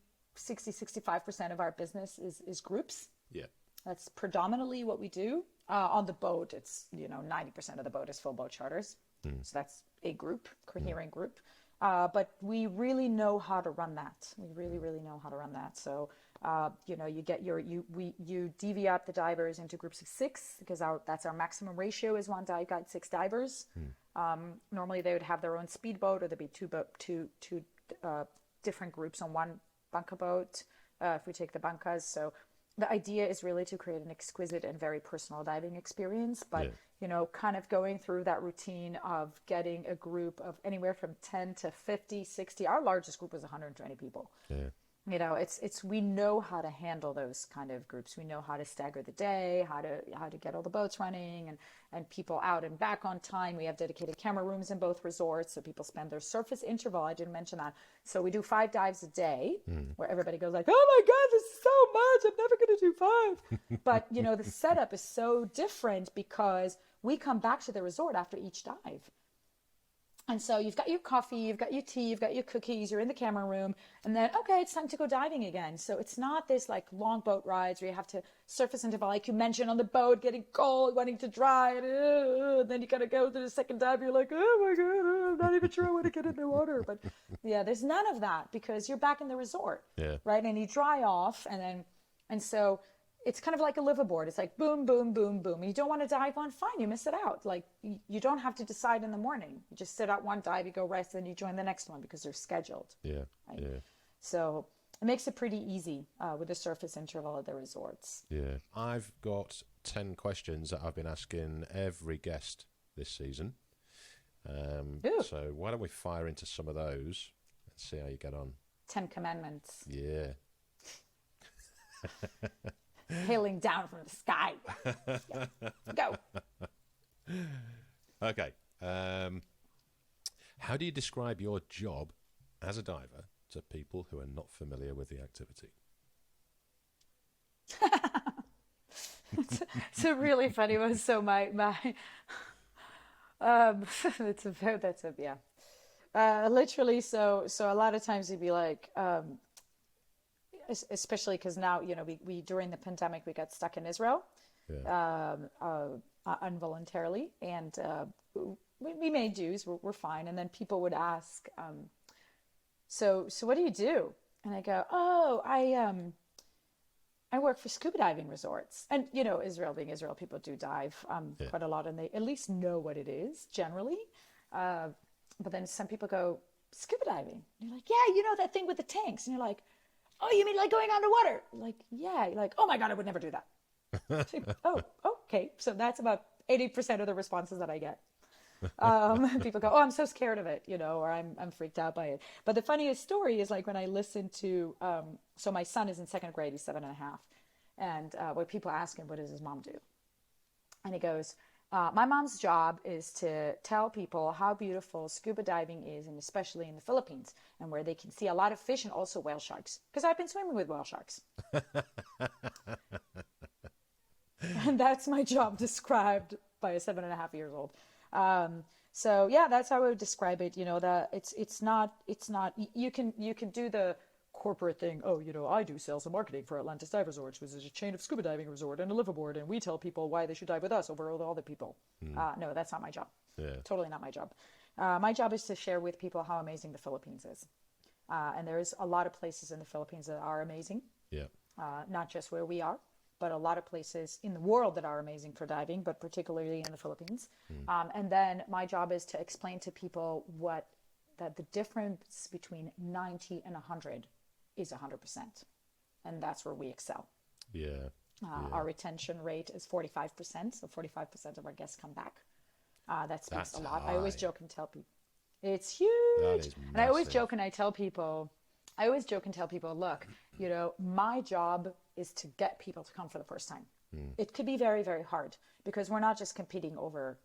of our business is groups. Yeah. That's predominantly what we do. On the boat, it's 90% of the boat is full boat charters. So that's a group, coherent group. But we really know how to run that. We really know how to run that. So, you divvy up the divers into groups of 6, because that's our maximum ratio is one dive guide, 6 divers. Normally they would have their own speedboat, or there'd be two different groups on one bunker boat. If we take the bunkers, so the idea is really to create an exquisite and very personal diving experience, but kind of going through that routine of getting a group of anywhere from 10 to 50, 60. Our largest group was 120 people. it's we know how to handle those kind of groups. We know how to stagger the day, how to get all the boats running and people out and back on time. We have dedicated camera rooms in both resorts, so people spend their surface interval. I didn't mention that. So we do 5 dives a day, where everybody goes like, "Oh my God, this is so much! I'm never going to do 5." But the setup is so different because we come back to the resort after each dive. And so you've got your coffee, you've got your tea, you've got your cookies, you're in the camera room, and then, okay, it's time to go diving again. So it's not this like long boat rides where you have to surface interval, like you mentioned, on the boat, getting cold, wanting to dry, and then you got to go to the second dive. You're like, oh my God, I'm not even sure I want to get in the water. But yeah, there's none of that because you're back in the resort, right? And you dry off, and so it's kind of like a liveaboard. It's like boom, boom, boom, boom. You don't want to dive on, fine, you miss it out. Like you don't have to decide in the morning. You just sit out one dive, you go rest, then you join the next one because they're scheduled. Yeah, right? Yeah. So it makes it pretty easy with the surface interval at the resorts. Yeah. I've got 10 questions that I've been asking every guest this season. So why don't we fire into some of those and see how you get on. 10 commandments. Yeah. Hailing down from the sky. Yeah. Go. Okay. How do you describe your job as a diver to people who are not familiar with the activity? It's a really funny one. So literally. So a lot of times you'd be like, especially because now, we during the pandemic, we got stuck in Israel, involuntarily. And we made dues, we're fine. And then people would ask, so what do you do? And I go, oh, I work for scuba diving resorts. And, Israel being Israel, people do dive quite a lot, and they at least know what it is generally. But then some people go, scuba diving. And you're like, yeah, that thing with the tanks. And you're like, oh, you mean like going underwater? Like, yeah. You're like, oh my God, I would never do that. Oh, okay. So that's about 80% of the responses that I get. People go, oh, I'm so scared of it, or I'm freaked out by it. But the funniest story is like when I listen to, so my son is in 2nd grade, he's 7.5. And when people ask him, what does his mom do? And he goes, my mom's job is to tell people how beautiful scuba diving is, and especially in the Philippines, and where they can see a lot of fish and also whale sharks, because I've been swimming with whale sharks. And that's my job described by a 7.5-year-old. So yeah, that's how I would describe it. That it's not, you can do the corporate thing. Oh, I do sales and marketing for Atlantis Dive Resorts, which is a chain of scuba diving resort and a liveaboard, and we tell people why they should dive with us over all the other people. No, that's not my job. Yeah. Totally not my job. My job is to share with people how amazing the Philippines is. And there's a lot of places in the Philippines that are amazing. Yeah. Not just where we are, but a lot of places in the world that are amazing for diving, but particularly in the Philippines. And then my job is to explain to people that the difference between 90 and 100 is 100%. And that's where we excel. Yeah. Our retention rate is 45%. So 45% of our guests come back. That speaks a lot. High. I always joke and tell people, it's huge. That is and I always joke and tell people, look, my job is to get people to come for the first time. It could be very, very hard because we're not just competing over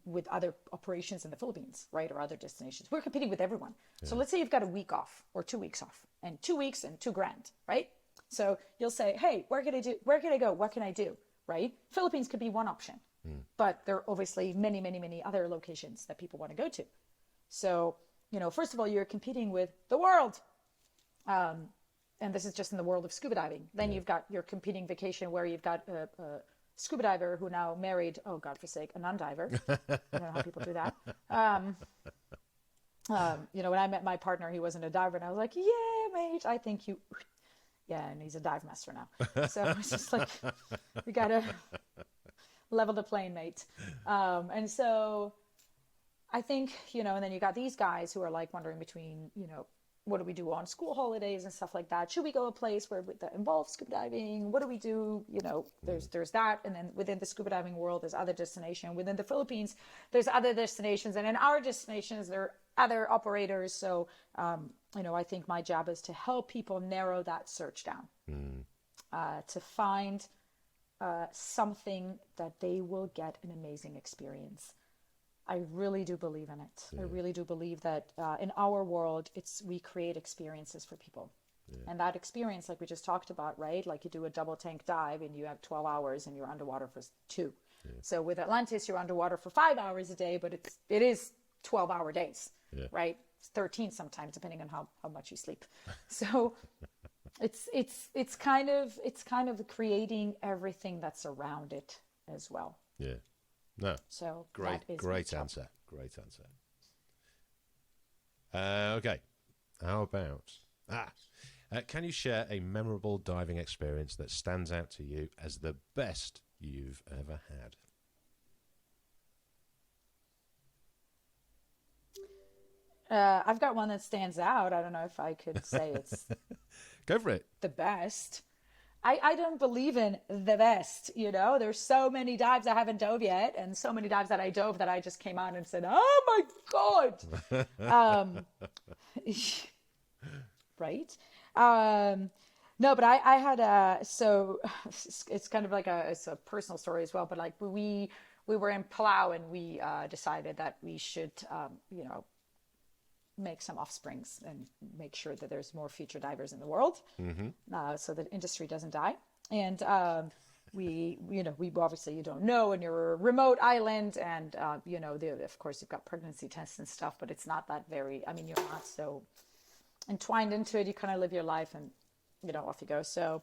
with other operations in the Philippines, right, or other destinations. We're competing with everyone. Yeah. So let's say you've got a week off or 2 weeks off, and 2 weeks and $2,000, right? So you'll say, hey, where can I go? What can I do, right? Philippines could be one option, but there are obviously many, many, many other locations that people want to go to. So, first of all, you're competing with the world. And this is just in the world of scuba diving. Then you've got your competing vacation where you've got a scuba diver who now married, oh God forsake, a non-diver. I don't know how people do that. When I met my partner, he wasn't a diver, and I was like, yeah, mate, I think you, yeah, and he's a dive master now. So it's just like, you gotta level the plane, mate. And so I think, and then you got these guys who are like wondering between, what do we do on school holidays and stuff like that? Should we go a place where that involves scuba diving? What do we do? You know, there's that, and then within the scuba diving world, there's other destination. Within the Philippines, there's other destinations, and in our destinations, there are other operators. So, you know, I think my job is to help people narrow that search down, to find something that they will get an amazing experience. I really do believe in it. I really do believe that in our world, we create experiences for people. And that experience, like we just talked about, right? Like you do a double tank dive and you have 12 hours and you're underwater for 2. So with Atlantis, you're underwater for 5 hours a day, but it is 12-hour days, right? It's 13 sometimes, depending on how much you sleep. So it's kind of creating everything that's around it as well. Yeah. No. So great answer. Great answer. Okay. How about can you share a memorable diving experience that stands out to you as the best you've ever had? I've got one that stands out. I don't know if I could say it's Go for it. the best. I don't believe in the best, you know. There's so many dives I haven't dove yet, and so many dives that I dove that I just came out and said, "Oh my God!" Right? No, but I had so it's kind of like it's a personal story as well. But like we were in Palau and we decided that we should, you know, make some offsprings and make sure that there's more future divers in the world, so the industry doesn't die. And we obviously, you don't know, and you're a remote island, and you know, of course you've got pregnancy tests and stuff, but it's not that very, I mean, you're not so entwined into it. You kind of live your life and, you know, off you go. So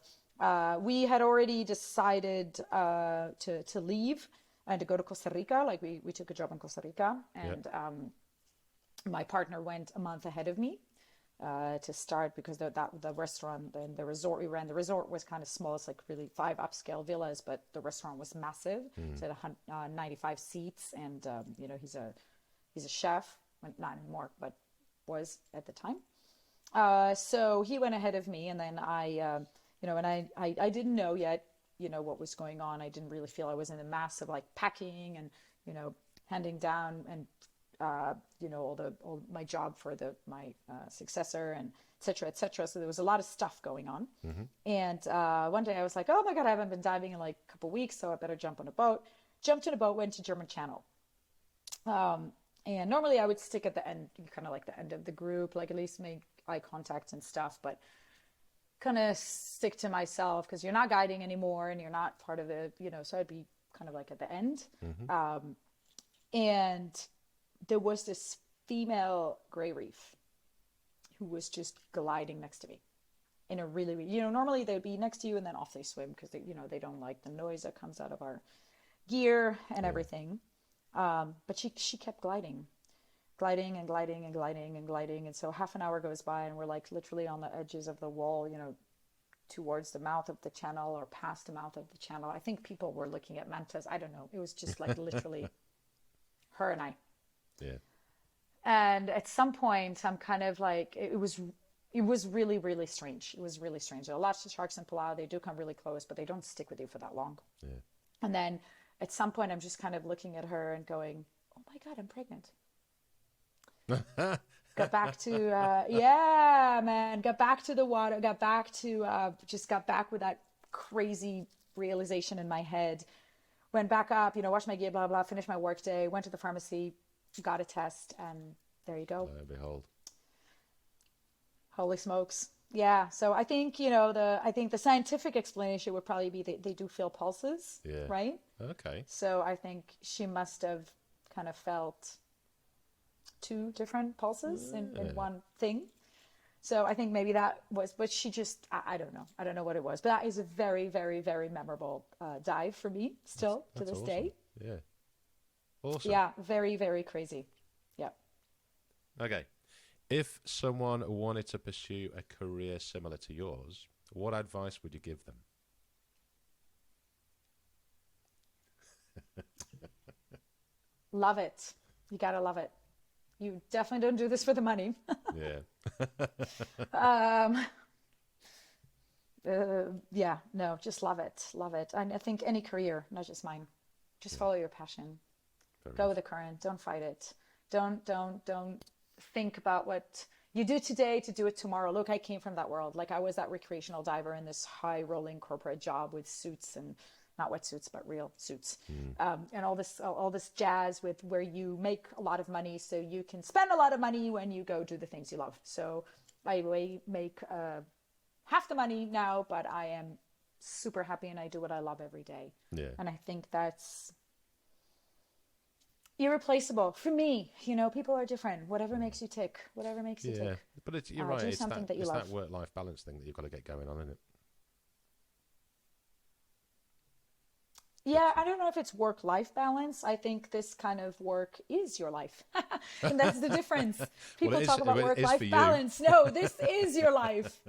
we had already decided to leave and to go to Costa Rica. Like we took a job in Costa Rica, and my partner went a month ahead of me to start, because the restaurant and the resort we ran, the resort was kind of small. It's like really 5 upscale villas, but the restaurant was massive. So it had 95 seats, and you know, he's a chef, not anymore, but was at the time. So he went ahead of me, and then I you know, and I didn't know yet, you know, what was going on. I didn't really feel I was in a mass of like packing and, you know, handing down and you know, all my job for my successor, and et cetera, et cetera. So there was a lot of stuff going on. And one day I was like, oh my God, I haven't been diving in like a couple weeks, so I better jump on a boat. Jumped in a boat, went to German Channel. And normally I would stick at the end, kind of like the end of the group, like at least make eye contact and stuff, but kind of stick to myself, because you're not guiding anymore and you're not part of it, you know, so I'd be kind of like at the end. And there was this female gray reef who was just gliding next to me in a really, you know, normally they'd be next to you and then off they swim, because they, you know, they don't like the noise that comes out of our gear and everything. But she kept gliding and gliding and gliding and gliding. And so half an hour goes by and we're like literally on the edges of the wall, you know, towards the mouth of the channel or past the mouth of the channel. I think people were looking at mantas. I don't know. It was just like literally her and I. Yeah. And at some point, I'm kind of like, it was really, really strange. It was really strange. There are lots of sharks in Palau. They do come really close, but they don't stick with you for that long. Yeah. And then at some point, I'm just kind of looking at her and going, oh my God, I'm pregnant. Got back to, yeah, man, got back to the water, got back with that crazy realization in my head. Went back up, you know, washed my gear, blah, blah, finished my work day, went to the pharmacy, got a test, and there you go. Lo and behold. Holy smokes. Yeah. So I think, you know, the scientific explanation would probably be they do feel pulses, right? Okay. So I think she must have kind of felt 2 different pulses in one thing. So I think maybe that was, but she just, I don't know. I don't know what it was, but that is a very, very, very memorable dive for me still to this awesome. day. Yeah. Awesome. Yeah. Very, very crazy. Yeah. Okay. If someone wanted to pursue a career similar to yours, what advice would you give them? Love it. You got to love it. You definitely don't do this for the money. Yeah. Yeah, no, just love it. Love it. And I think any career, not just mine, just follow your passion. Fair Go enough. with the current. Don't fight it. Don't think about what you do today to do it tomorrow. Look, I came from that world. Like I was that recreational diver in this high rolling corporate job with suits and not wetsuits, but real suits. And all this jazz with where you make a lot of money so you can spend a lot of money when you go do the things you love. So I make half the money now, but I am super happy and I do what I love every day. Yeah. And I think that's irreplaceable for me. You know, people are different. Whatever makes you tick, whatever makes you Yeah. tick. But you're right. Do It's something that you it's love. that work-life balance thing that you've got to get going on, isn't it? Yeah, I don't know if it's work-life balance. I think this kind of work is your life. And that's the difference. People it is- talk about well, it is for work-life you. balance. No, this is your life.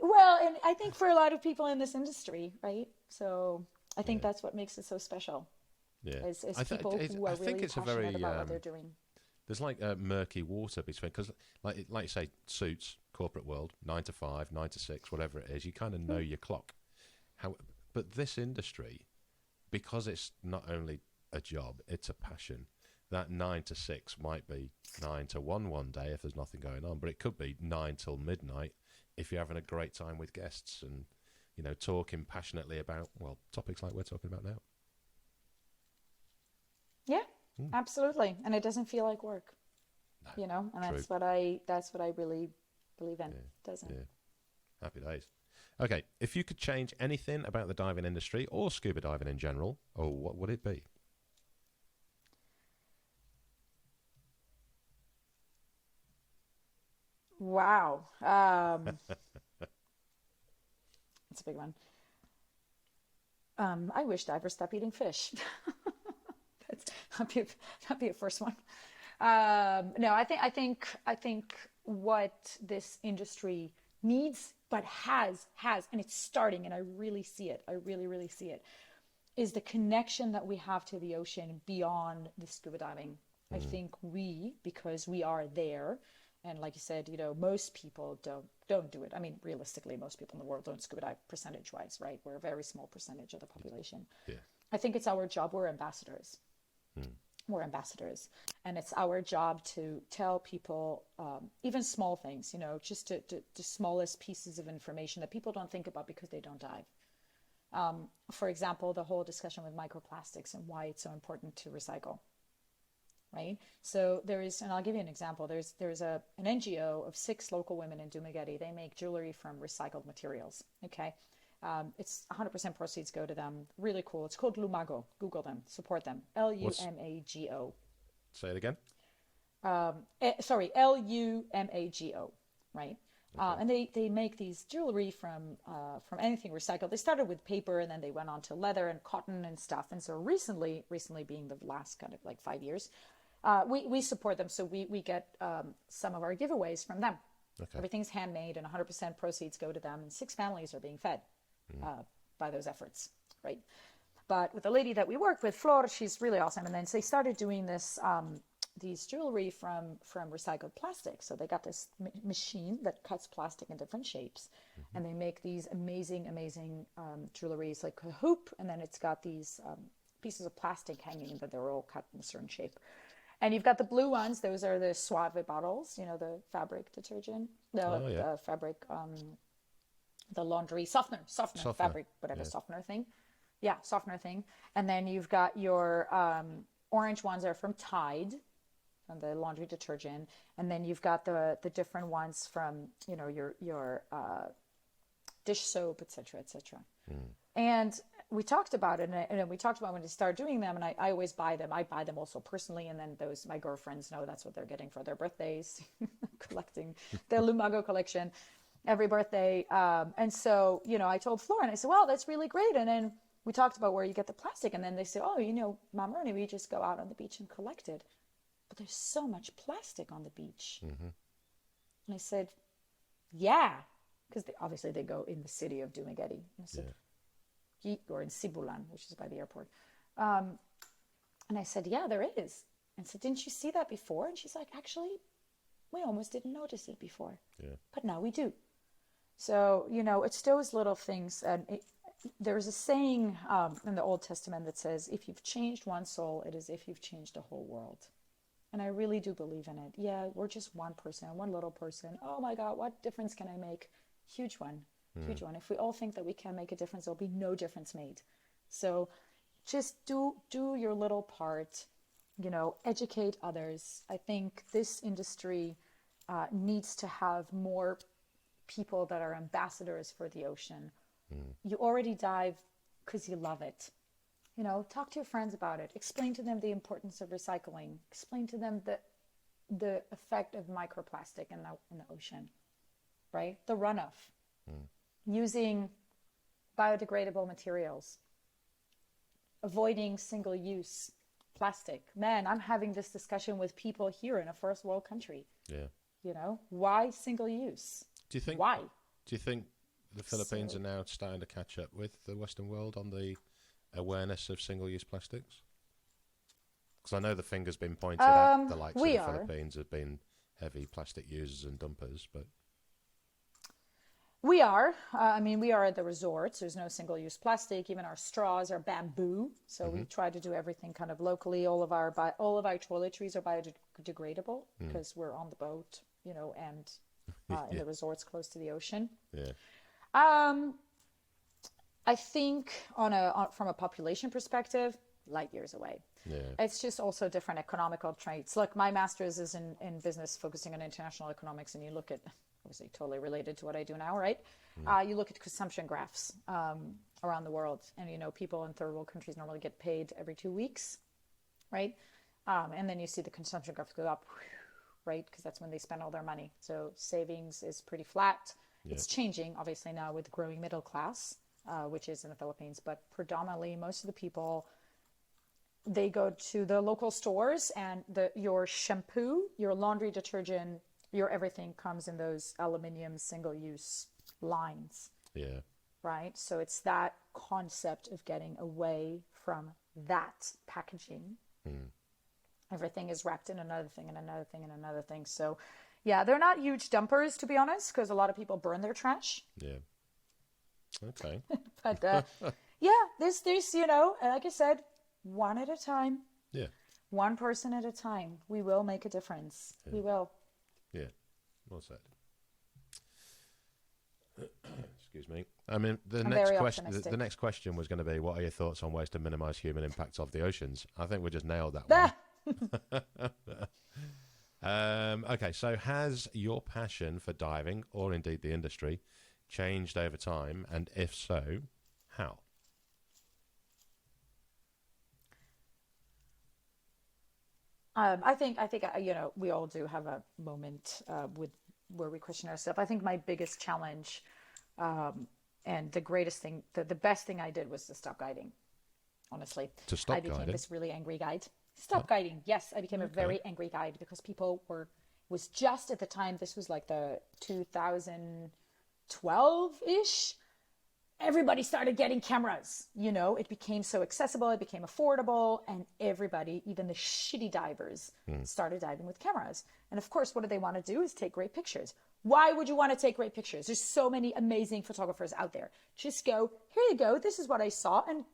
Well, and I think for a lot of people in this industry, right? So I think that's what makes it so special. Yeah. Is I people who are think really it's a passionate very about what they're doing. there's like murky water between, because like you say, suits, corporate world, 9 to 5, 9 to 6, whatever it is, you kind of know your clock. But this industry, because it's not only a job, it's a passion. That 9 to 6 might be 9 to 1 one day if there's nothing going on, but it could be 9 till midnight if you're having a great time with guests and, you know, talking passionately about, well, topics like we're talking about now. Yeah, absolutely. And it doesn't feel like work. You know, and true. that's what I really believe in, doesn't it? Yeah. Happy days. Okay, if you could change anything about the diving industry or scuba diving in general, what would it be? Wow. It's a big one. I wish divers stop eating fish. That'd be a first one. No, I think what this industry needs, but has, and it's starting, and I really see it. I really, really see it, is the connection that we have to the ocean beyond the scuba diving. I think because we are there, and like you said, you know, most people don't do it. I mean, realistically, most people in the world don't scuba dive percentage-wise, right? We're a very small percentage of the population. Yeah. I think it's our job. We're ambassadors. We're ambassadors, and it's our job to tell people even small things, you know, just the smallest pieces of information that people don't think about because they don't dive. For example, the whole discussion with microplastics and why it's so important to recycle. Right. So there is, and I'll give you an example. There's an NGO of 6 local women in Dumaguete. They make jewelry from recycled materials. Okay. It's 100% proceeds go to them. Really cool. It's called Lumago. Google them. Support them. Lumago. Say it again. Sorry, Lumago. Right. Okay. And they make these jewelry from anything recycled. They started with paper and then they went on to leather and cotton and stuff. And so recently being the last kind of like 5 years, we support them. So we get some of our giveaways from them. Okay. Everything's handmade and 100% proceeds go to them. And 6 families are being fed by those efforts, right? But with the lady that we worked with, Flor, she's really awesome. And then so they started doing this, these jewelry from recycled plastic. So they got this machine that cuts plastic in different shapes. And they make these amazing jewelries like a hoop. And then it's got these pieces of plastic hanging that they're all cut in a certain shape. And you've got the blue ones. Those are the Suave bottles, you know, the fabric detergent, the fabric, the laundry softener, fabric, whatever, softener thing. Yeah, softener thing. And then you've got your orange ones are from Tide, from the laundry detergent. And then you've got the different ones from, you know, your dish soap, et cetera, et cetera. And we talked about it, and we talked about when to start doing them, and I always buy them. I buy them also personally, and then my girlfriends know that's what they're getting for their birthdays, collecting the Lumago collection every birthday. And so, you know, I told Flora, and I said, well, that's really great. And then we talked about where you get the plastic, and then they said, oh, you know, Mom Roni, we just go out on the beach and collect it. But there's so much plastic on the beach. And I said, yeah, because obviously they go in the city of Dumaguete. And I said, or in Sibulan, which is by the airport. And I said, yeah, there is. and said, didn't you see that before? And she's like, actually, we almost didn't notice it before. Yeah. But now we do. So, it's those little things. And there's a saying in the Old Testament that says, if you've changed one soul, it is if you've changed the whole world. And I really do believe in it. Yeah, we're just one person, one little person. Oh my God, what difference can I make? Huge one, huge one. If we all think that we can make a difference, there'll be no difference made. So just do your little part, educate others. I think this industry needs to have more people that are ambassadors for the ocean. You already dive because you love it. Talk to your friends about it. Explain to them the importance of recycling. Explain to them the effect of microplastic in the ocean, right? The runoff. Using biodegradable materials. Avoiding single-use plastic. Man, I'm having this discussion with people here in a first world country. Yeah. Why single-use? Do you think? Why? Do you think the Philippines are now starting to catch up with the Western world on the awareness of single-use plastics? Because I know the finger's been pointed at the likes of the Philippines have been heavy plastic users and dumpers, but we are. We are at the resorts. There's no single-use plastic. Even our straws are bamboo, so we try to do everything kind of locally. All of our toiletries are biodegradable because we're on the boat, and in the resorts close to the ocean. Yeah. I think from a population perspective, light years away. Yeah. It's just also different economical traits. Look, my master's is in business, focusing on international economics, and you look at, obviously totally related to what I do now, right? You look at consumption graphs around the world, and people in third world countries normally get paid every 2 weeks, right? And then you see the consumption graphs go up, right? Because that's when they spend all their money. So savings is pretty flat. Yeah. It's changing, obviously, now with growing middle class, which is in the Philippines, but predominantly most of the people, they go to the local stores, and your shampoo, your laundry detergent, your everything comes in those aluminum single-use lines. Yeah. Right? So it's that concept of getting away from that packaging. Everything is wrapped in another thing and another thing and another thing. So yeah, they're not huge dumpers, to be honest, because a lot of people burn their trash. Yeah. Okay. But yeah, there's like I said, one at a time. Yeah. One person at a time. We will make a difference. Yeah. We will. Yeah. Well said. Excuse me. The next question was going to be, what are your thoughts on ways to minimize human impacts of the oceans? I think we just nailed that one. Okay, so has your passion for diving, or indeed the industry, changed over time? And if so, how? I think we all do have a moment where we question ourselves. I think my biggest challenge and the greatest thing, the best thing I did was to stop guiding. Honestly, I became this really angry guide. Stop guiding. Yes, I became a very angry guide because people was just at the time, this was like the 2012-ish. Everybody started getting cameras, it became so accessible, it became affordable, and everybody, even the shitty divers, started diving with cameras. And of course, what do they want to do is take great pictures. Why would you want to take great pictures? There's so many amazing photographers out there. Just go, here you go, this is what I saw, and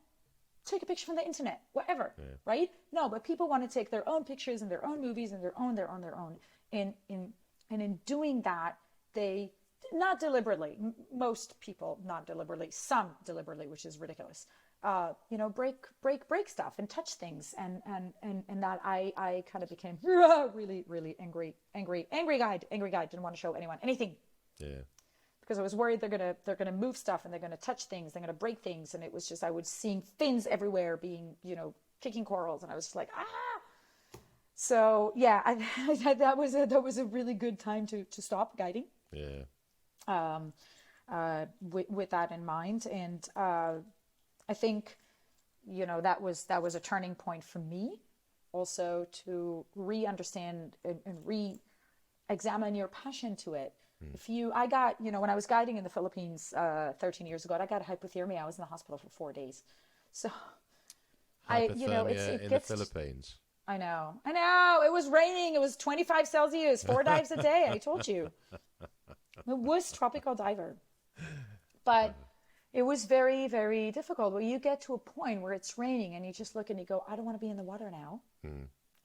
take a picture from the internet, whatever, right? No, but people want to take their own pictures and their own movies and their own. And in doing that, they, not deliberately, most people not deliberately, some deliberately, which is ridiculous, break stuff and touch things. And that I kind of became really, really angry guide, didn't want to show anyone anything. Yeah. Because I was worried they're gonna move stuff and they're gonna touch things, they're gonna break things, and it was just I was seeing fins everywhere, being kicking corals, and I was just like So yeah, that was a really good time to stop guiding. Yeah. With that in mind, and I think that was a turning point for me, also to re-understand and re-examine your passion to it. I got, when I was guiding in the Philippines 13 years ago, I got hypothermia. I was in the hospital for 4 days. So hypothermia in the Philippines. I know. It was raining. It was 25 Celsius, 4 dives a day. I told you. It was tropical diver. But it was very, very difficult. Where you get to a point where it's raining and you just look and you go, I don't want to be in the water now.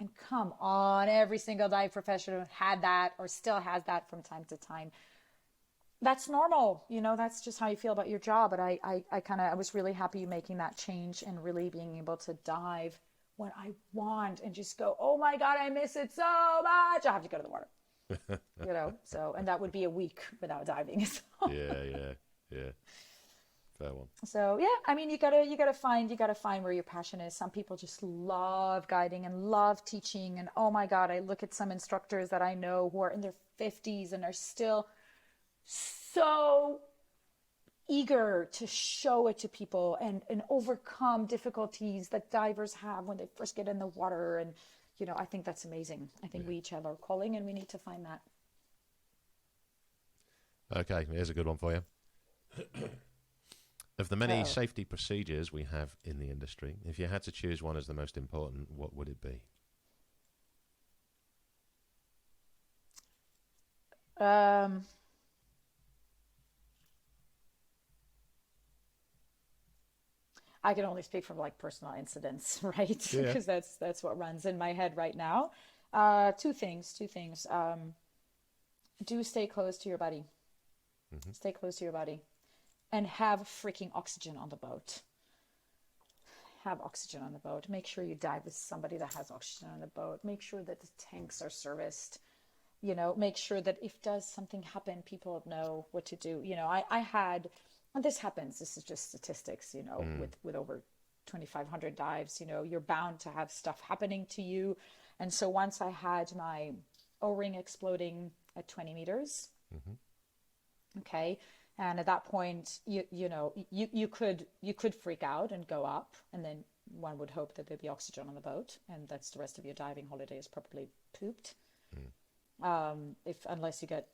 And come on, every single dive professional had that or still has that from time to time. That's normal. That's just how you feel about your job. But I was really happy making that change and really being able to dive when I want and just go, oh my God, I miss it so much. I have to go to the water. So, and that would be a week without diving. So. Yeah. Fair one. So yeah, I mean, you gotta find where your passion is. Some people just love guiding and love teaching. And oh my God, I look at some instructors that I know who are in their 50s and are still so eager to show it to people and overcome difficulties that divers have when they first get in the water. And, I think that's amazing. I think we each have our calling and we need to find that. Okay, here's a good one for you. Of the many safety procedures we have in the industry, if you had to choose one as the most important, what would it be? I can only speak from personal incidents, right? Because that's what runs in my head right now. Two things. Do stay close to your buddy. Mm-hmm. Stay close to your buddy. And have freaking oxygen on the boat. Have oxygen on the boat. Make sure you dive with somebody that has oxygen on the boat. Make sure that the tanks are serviced. Make sure that if does something happen, people know what to do. I had, and this happens, this is just statistics, with over 2,500 dives, you're bound to have stuff happening to you. And so once I had my O-ring exploding at 20 meters, okay, and at that point, you could freak out and go up, and then one would hope that there'd be oxygen on the boat, and that's the rest of your diving holiday is probably pooped. Unless you get,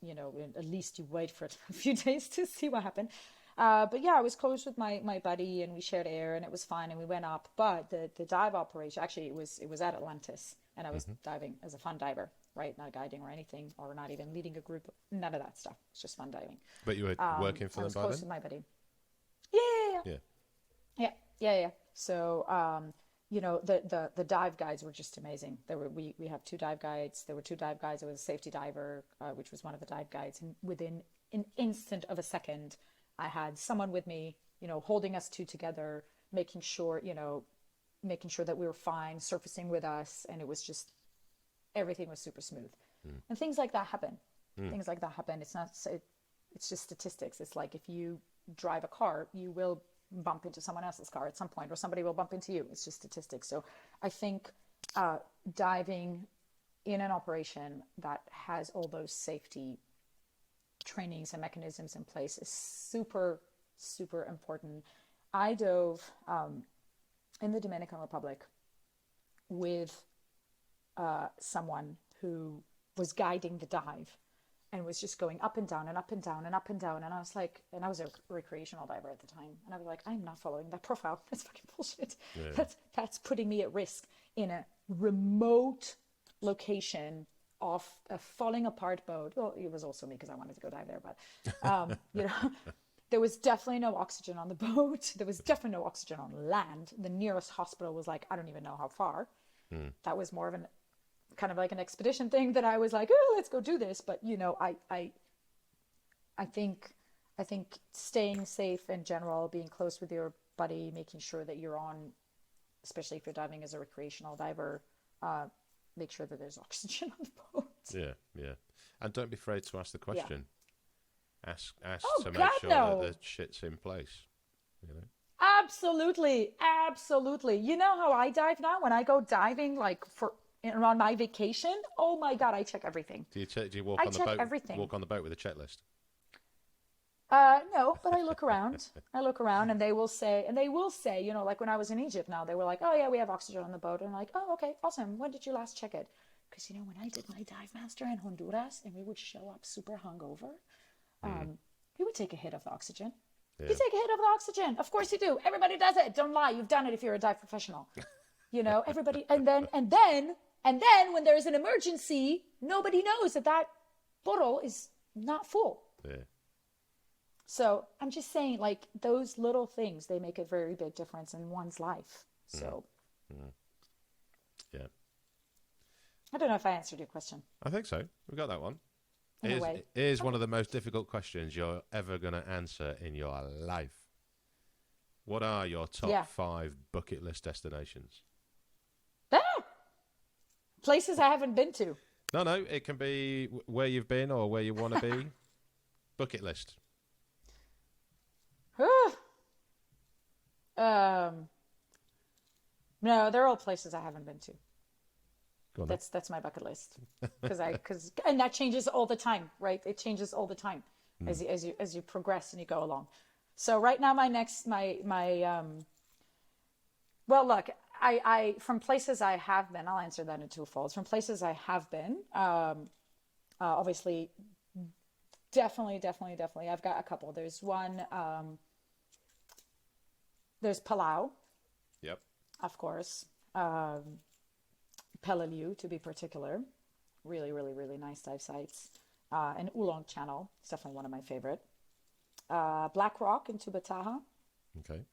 at least you wait for a few days to see what happened. But yeah, I was close with my buddy, and we shared air, and it was fine, and we went up. But the dive operation, actually, it was at Atlantis, and I was diving as a fun diver. Right, not guiding or anything, or not even leading a group. None of that stuff. It's just fun diving. But you were working for them by then? I was close with my buddy. Yeah. So, the dive guides were just amazing. We have 2 dive guides. There were 2 dive guides. There was a safety diver, which was one of the dive guides. And within an instant of a second, I had someone with me, holding us 2 together, making sure that we were fine, surfacing with us, and it was just. Everything was super smooth. And things like that happen. It's just statistics. It's like if you drive a car, you will bump into someone else's car at some point, or somebody will bump into you. It's just statistics. So I think diving in an operation that has all those safety trainings and mechanisms in place is super, super important. I dove in the Dominican Republic with someone who was guiding the dive and was just going up and down and up and down and up and down. And I was like, and I was a recreational diver at the time. And I was like, I'm not following that profile. That's fucking bullshit. Yeah. That's putting me at risk in a remote location off a falling apart boat. Well, it was also me because I wanted to go dive there, but, there was definitely no oxygen on the boat. There was definitely no oxygen on land. The nearest hospital was like, I don't even know how far. That was more of an kind of like an expedition thing that I was like, oh, let's go do this. But I think staying safe in general, being close with your buddy, making sure that you're on, especially if you're diving as a recreational diver, make sure that there's oxygen on the boat. Yeah, and don't be afraid to ask the question. Ask to make sure that the shit's in place. Absolutely. You know how I dive now? When I go diving, on my vacation, oh my God, I check everything. Do you walk on the boat? Everything. Walk on the boat with a checklist? No, but I look around. And they will say, like when I was in Egypt now, they were like, oh yeah, we have oxygen on the boat. And I'm like, oh, okay, awesome. When did you last check it? Because, when I did my dive master in Honduras and we would show up super hungover, we would take a hit of the oxygen. Yeah. You take a hit of the oxygen. Of course you do. Everybody does it. Don't lie. You've done it if you're a dive professional. You know, everybody, and then when there's an emergency, nobody knows that bottle is not full. Yeah. So I'm just saying, like, those little things, they make a very big difference in one's life. So Yeah. I don't know if I answered your question. I think so. We got that one. In a way. It is one of the most difficult questions you're ever going to answer in your life. What are your top 5 bucket list destinations? Places I haven't been to. No, it can be where you've been or where you want to be. Bucket list. No, they're all places I haven't been to. Go on, that's my bucket list. And that changes all the time, right? It changes all the time as you progress and you go along. So right now, well, look, I from places I have been, I'll answer that in two folds. From places I have been, obviously, definitely, I've got a couple. There's one, there's Palau. Yep. Of course. Peleliu, to be particular. Really, really, really nice dive sites. And Oolong Channel, it's definitely one of my favorite. Black Rock in Tubbataha. Okay.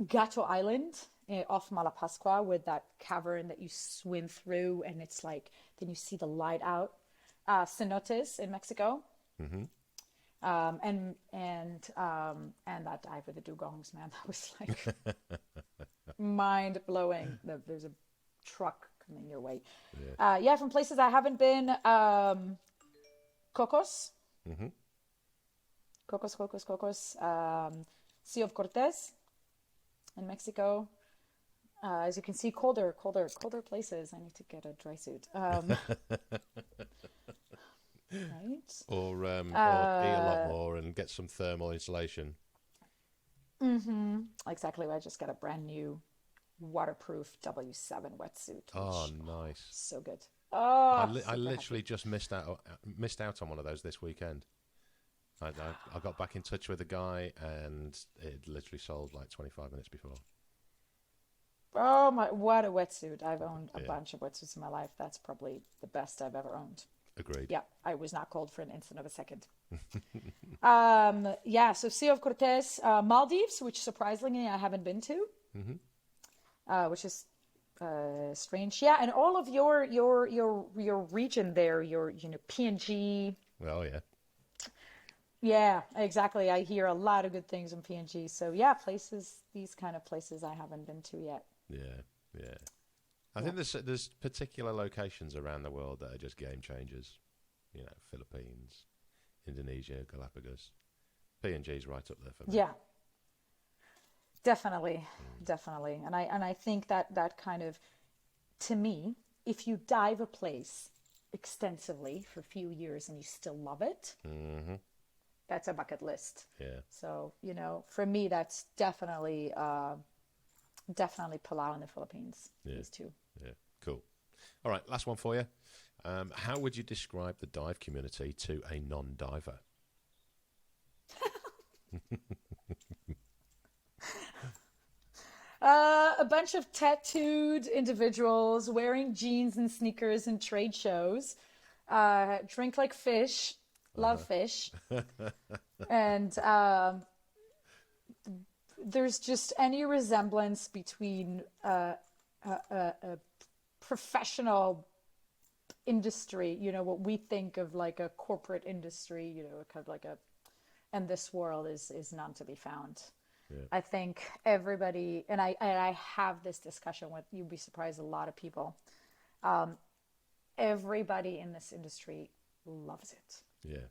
Gato Island off Malapascua with that cavern that you swim through, and it's like, then you see the light out. Cenotes in Mexico. Mm-hmm. And that dive with the dugongs, man, that was like mind blowing. There's a truck coming your way. Yeah. From places I haven't been, Cocos. Mm-hmm. Cocos. Sea of Cortez in Mexico. As you can see, colder places. I need to get a dry suit. Right. Or eat a lot more and get some thermal insulation. Mm-hmm. Exactly. I just got a brand new waterproof W7 wetsuit. Oh, nice. So good. Oh, I literally just missed out on one of those this weekend. I got back in touch with a guy and it literally sold like 25 minutes before. Oh my! What a wetsuit! I've owned a bunch of wetsuits in my life. That's probably the best I've ever owned. Agreed. Yeah, I was not cold for an instant of a second. So Sea of Cortez, Maldives, which surprisingly I haven't been to, which is strange. Yeah, and all of your region there, PNG. Well, yeah. Yeah, exactly. I hear a lot of good things in PNG. So yeah, these kind of places I haven't been to yet. Yeah. I think there's particular locations around the world that are just game changers. You know, Philippines, Indonesia, Galapagos. PNG's right up there for me. Yeah, definitely. And I think that kind of, to me, if you dive a place extensively for a few years and you still love it, that's a bucket list. Yeah. So, for me, that's definitely Palau in the Philippines. Yeah. These two. Yeah, cool. All right, last one for you. How would you describe the dive community to a non-diver? A bunch of tattooed individuals wearing jeans and sneakers in trade shows, drink like fish, love fish, and there's just any resemblance between a professional industry, what we think of like a corporate industry, kind of like and this world is none to be found. Yeah. I think everybody, and I have this discussion with, you'd be surprised, a lot of people. Everybody in this industry loves it. Yeah.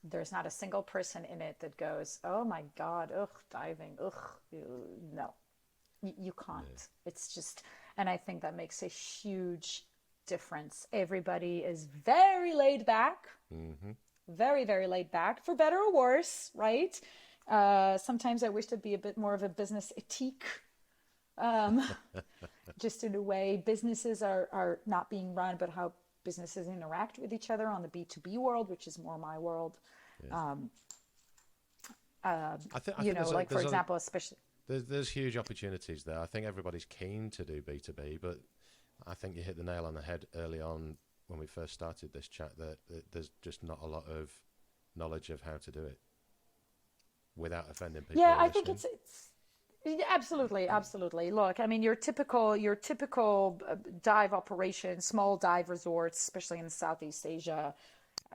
There's not a single person in it that goes, oh my God, diving, no, you can't. Yeah. It's just, and I think that makes a huge difference. Everybody is very laid back, very, very laid back, for better or worse, right? Sometimes I wish there'd be a bit more of a business ethique. Just in a way, businesses are not being run, but how businesses interact with each other on the B2B world, which is more my world. Yeah. I think for example, especially there's huge opportunities there. I think everybody's keen to do B2B, but I think you hit the nail on the head early on when we first started this chat that there's just not a lot of knowledge of how to do it without offending people. Yeah, I think it's absolutely. Look, I mean, your typical dive operation, small dive resorts, especially in Southeast Asia,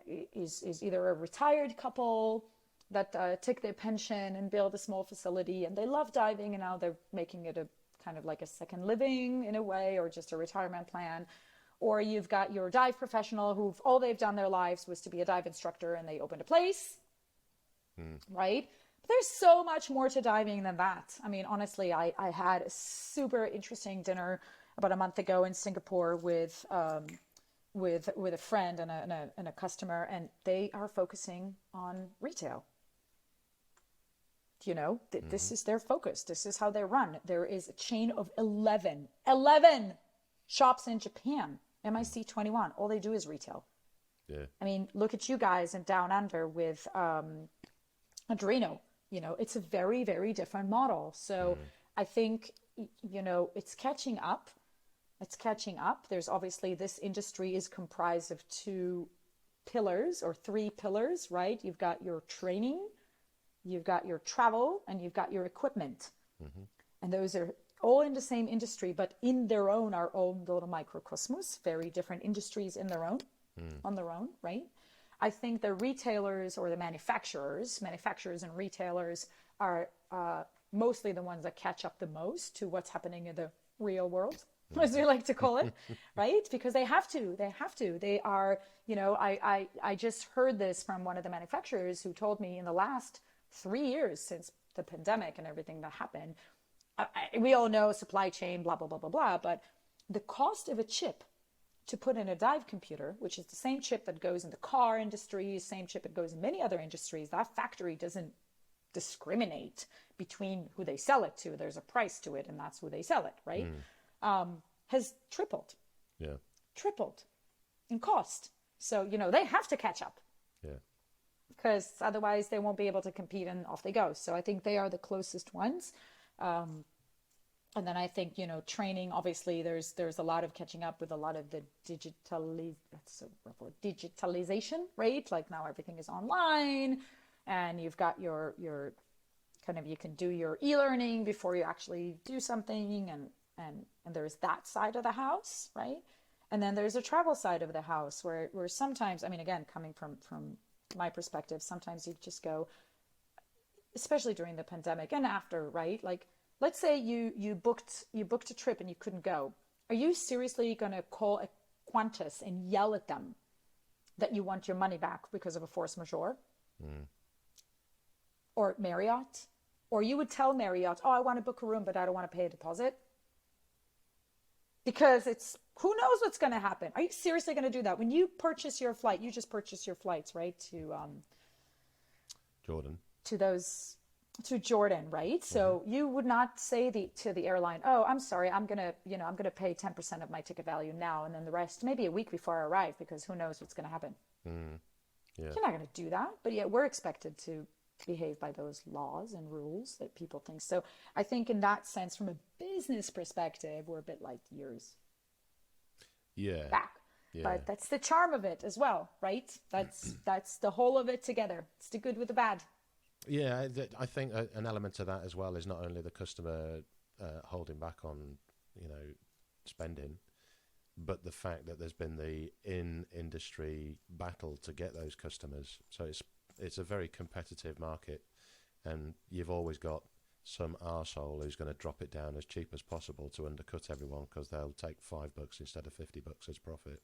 is either a retired couple that took their pension and built a small facility, and they love diving, and now they're making it a kind of like a second living in a way, or just a retirement plan. Or you've got your dive professional who all they've done their lives was to be a dive instructor, and they opened a place, right? But there's so much more to diving than that. I mean, honestly, I had a super interesting dinner about a month ago in Singapore with a friend and a customer, and they are focusing on retail. You know, this is their focus. This is how they run. There is a chain of 11 shops in Japan, MIC 21. All they do is retail. Yeah. I mean, look at you guys in Down Under with Adreno. You know, it's a very, very different model. So I think, you know, it's catching up. It's catching up. There's obviously, this industry is comprised of 2 pillars or 3 pillars, right? You've got your training, you've got your travel, and you've got your equipment. And those are all in the same industry, but in their own, our own little microcosmos, very different industries in their own, on their own, right? I think the retailers or the manufacturers and retailers are mostly the ones that catch up the most to what's happening in the real world, as we like to call it, right? Because they have to. They are, you know, I just heard this from one of the manufacturers who told me in the last 3 years since the pandemic and everything that happened, we all know supply chain, blah, blah, blah, blah, blah, but the cost of a chip to put in a dive computer, which is the same chip that goes in the car industry, same chip that goes in many other industries, that factory doesn't discriminate between who they sell it to. There's a price to it, and that's who they sell it, right? Has tripled. Yeah. Tripled in cost. So, you know, they have to catch up. Yeah. Because otherwise they won't be able to compete, and off they go. So I think they are the closest ones. And then I think, you know, training, obviously there's a lot of catching up with a lot of the digitalization, right? Like now everything is online, and you've got your kind of, you can do your e-learning before you actually do something, and there's that side of the house, right? And then there's a travel side of the house where sometimes, I mean, again, coming from my perspective, sometimes you just go, especially during the pandemic and after, right? Like, let's say you booked a trip and you couldn't go. Are you seriously going to call a Qantas and yell at them that you want your money back because of a force majeure? Or Marriott? Or you would tell Marriott, oh, I want to book a room, but I don't want to pay a deposit? Because it's, who knows what's going to happen? Are you seriously going to do that? When you purchase your flight, you just purchase your flights, right? To Jordan. To Jordan, right? So you would not say to the airline, oh, I'm sorry, I'm gonna pay 10% of my ticket value now, and then the rest maybe a week before I arrive, because who knows what's going to happen. Yeah. You're not going to do that, but yet we're expected to behave by those laws and rules that people think. So I think in that sense, from a business perspective, we're a bit like years back. Yeah. But that's the charm of it as well, right? That's the whole of it together. It's the good with the bad. Yeah, I think an element of that as well is not only the customer holding back on, you know, spending, but the fact that there's been the in-industry battle to get those customers. So it's a very competitive market, and you've always got some arsehole who's going to drop it down as cheap as possible to undercut everyone, because they'll take $5 instead of $50 as profit.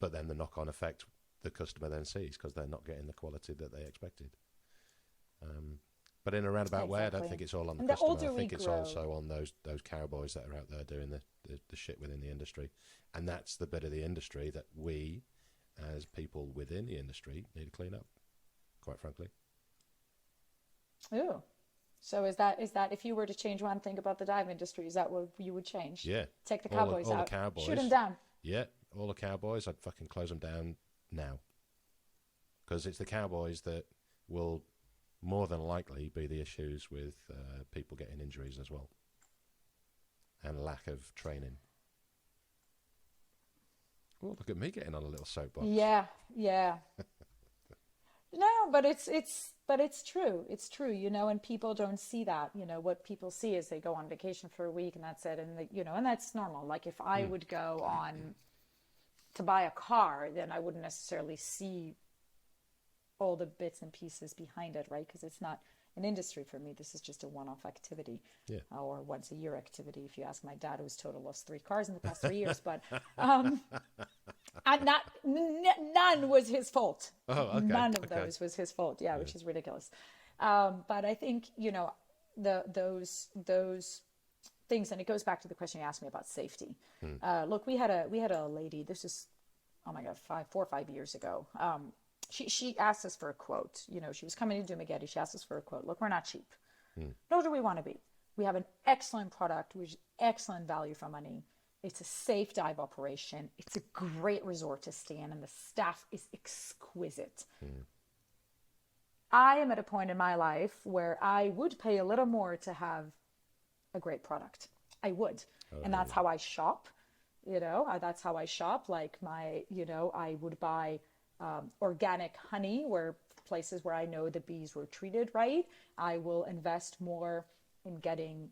But then the knock-on effect the customer then sees, because they're not getting the quality that they expected. But in a roundabout way, I don't think it's all on the customer. I think it's also on those cowboys that are out there doing the shit within the industry. And that's the bit of the industry that we, as people within the industry, need to clean up, quite frankly. Ooh. So is that if you were to change one thing about the dive industry, is that what you would change? Yeah. Take the cowboys all out. The cowboys. Shoot them down. Yeah. All the cowboys, I'd fucking close them down now. Because it's the cowboys that will more than likely be the issues with people getting injuries as well, and lack of training. Oh, look at me getting on a little soapbox. Yeah. No, but it's true. It's true, and people don't see that. What people see is they go on vacation for a week and that's it. And and that's normal. Like if I would go on to buy a car, then I wouldn't necessarily see all the bits and pieces behind it, right? Because it's not an industry for me. This is just a one-off activity, or once a year activity. If you ask my dad, who's total lost 3 cars in the past 3 years, but none was his fault. Oh, okay. None of those was his fault. Yeah, which is ridiculous. But I think those things, and it goes back to the question you asked me about safety. Look, we had a lady. This is, oh my God, 4 or 5 years ago. She asked us for a quote. She was coming to Dumaguete. She asked us for a quote. Look, we're not cheap. Nor do we want to be. We have an excellent product, which is excellent value for money. It's a safe dive operation. It's a great resort to stay in, and the staff is exquisite. I am at a point in my life where I would pay a little more to have a great product. I would. And that's how I shop. That's how I shop. Like I would buy organic honey, where places where I know the bees were treated right. I will invest more in getting,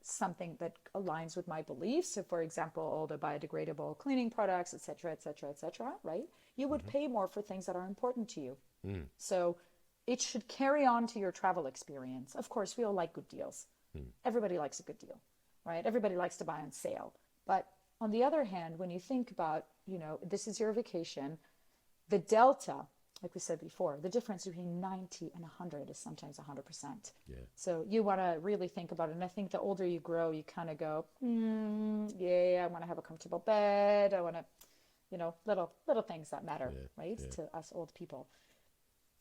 something that aligns with my beliefs. So for example, all the biodegradable cleaning products, et cetera, right? You would pay more for things that are important to you. So it should carry on to your travel experience. Of course, we all like good deals. Everybody likes a good deal, right? Everybody likes to buy on sale. But on the other hand, when you think about, this is your vacation, the delta, like we said before, the difference between 90 and 100 is sometimes 100%. Yeah. So you want to really think about it. And I think the older you grow, you kind of go, I want to have a comfortable bed. I want to, little things that matter, right? To us old people.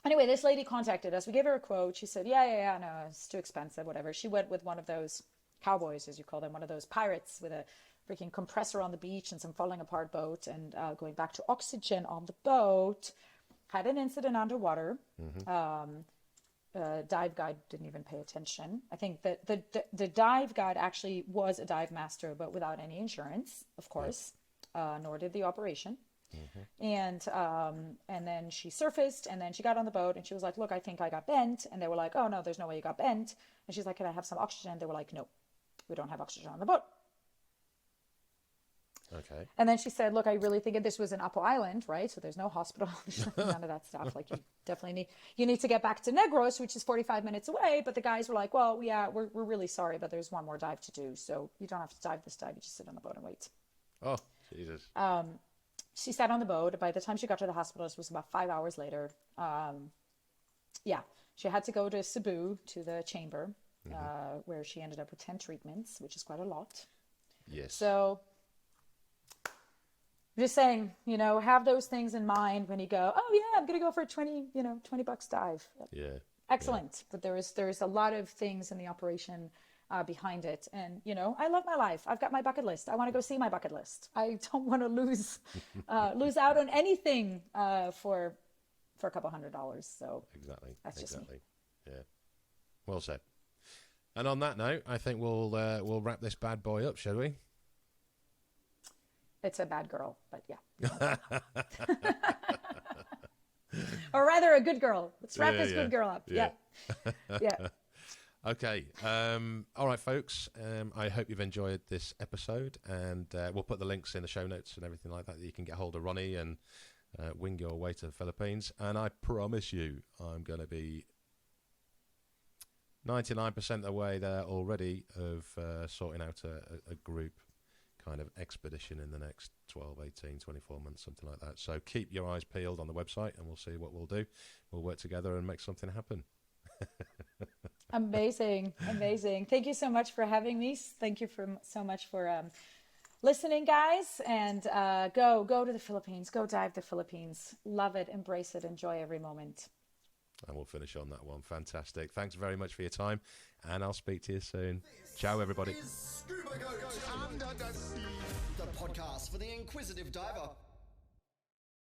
Anyway, this lady contacted us. We gave her a quote. She said, no, it's too expensive, whatever. She went with one of those cowboys, as you call them, one of those pirates with a freaking compressor on the beach and some falling apart boat, and going back to oxygen on the boat. Had an incident underwater. Dive guide didn't even pay attention. I think that the dive guide actually was a dive master, but without any insurance, of course, nor did the operation. And then she surfaced, and then she got on the boat, and she was like, look, I think I got bent. And they were like, oh no, there's no way you got bent. And she's like, can I have some oxygen? They were like, no, we don't have oxygen on the boat. Okay. And then she said, look, I really think this was an Apo Island, right? So there's no hospital, none of that stuff. Like, you definitely need to get back to Negros, which is 45 minutes away. But the guys were like, well, yeah, we're really sorry, but there's one more dive to do. So you don't have to dive this dive. You just sit on the boat and wait. Oh, Jesus. She sat on the boat. By the time she got to the hospital, it was about 5 hours later. She had to go to Cebu, to the chamber, where she ended up with 10 treatments, which is quite a lot. Yes. So just saying, have those things in mind when you go, oh yeah, I'm going to go for a $20 dive. Yeah. Excellent. But there is a lot of things in the operation behind it. And, I love my life. I've got my bucket list. I want to go see my bucket list. I don't want to lose out on anything for a couple $100. So exactly. That's just me. Yeah. Well said. And on that note, I think we'll wrap this bad boy up, shall we? It's a bad girl, but yeah. Or rather, a good girl. Let's wrap this good girl up. Yeah. Okay. All right, folks. I hope you've enjoyed this episode, and we'll put the links in the show notes and everything like that you can get hold of Ronnie and wing your way to the Philippines. And I promise you, I'm going to be 99% of the way there already of sorting out a group kind of expedition in the next 12, 18, 24 months, something like that. So keep your eyes peeled on the website, and we'll see what we'll do. We'll work together and make something happen. Amazing. Thank you so much for having me. Thank you so much for listening, guys. And go to the Philippines. Go dive the Philippines. Love it. Embrace it. Enjoy every moment. And we'll finish on that one. Fantastic. Thanks very much for your time, and I'll speak to you soon. Ciao, everybody. Scuba GOAT Under the Sea, the podcast for the inquisitive diver.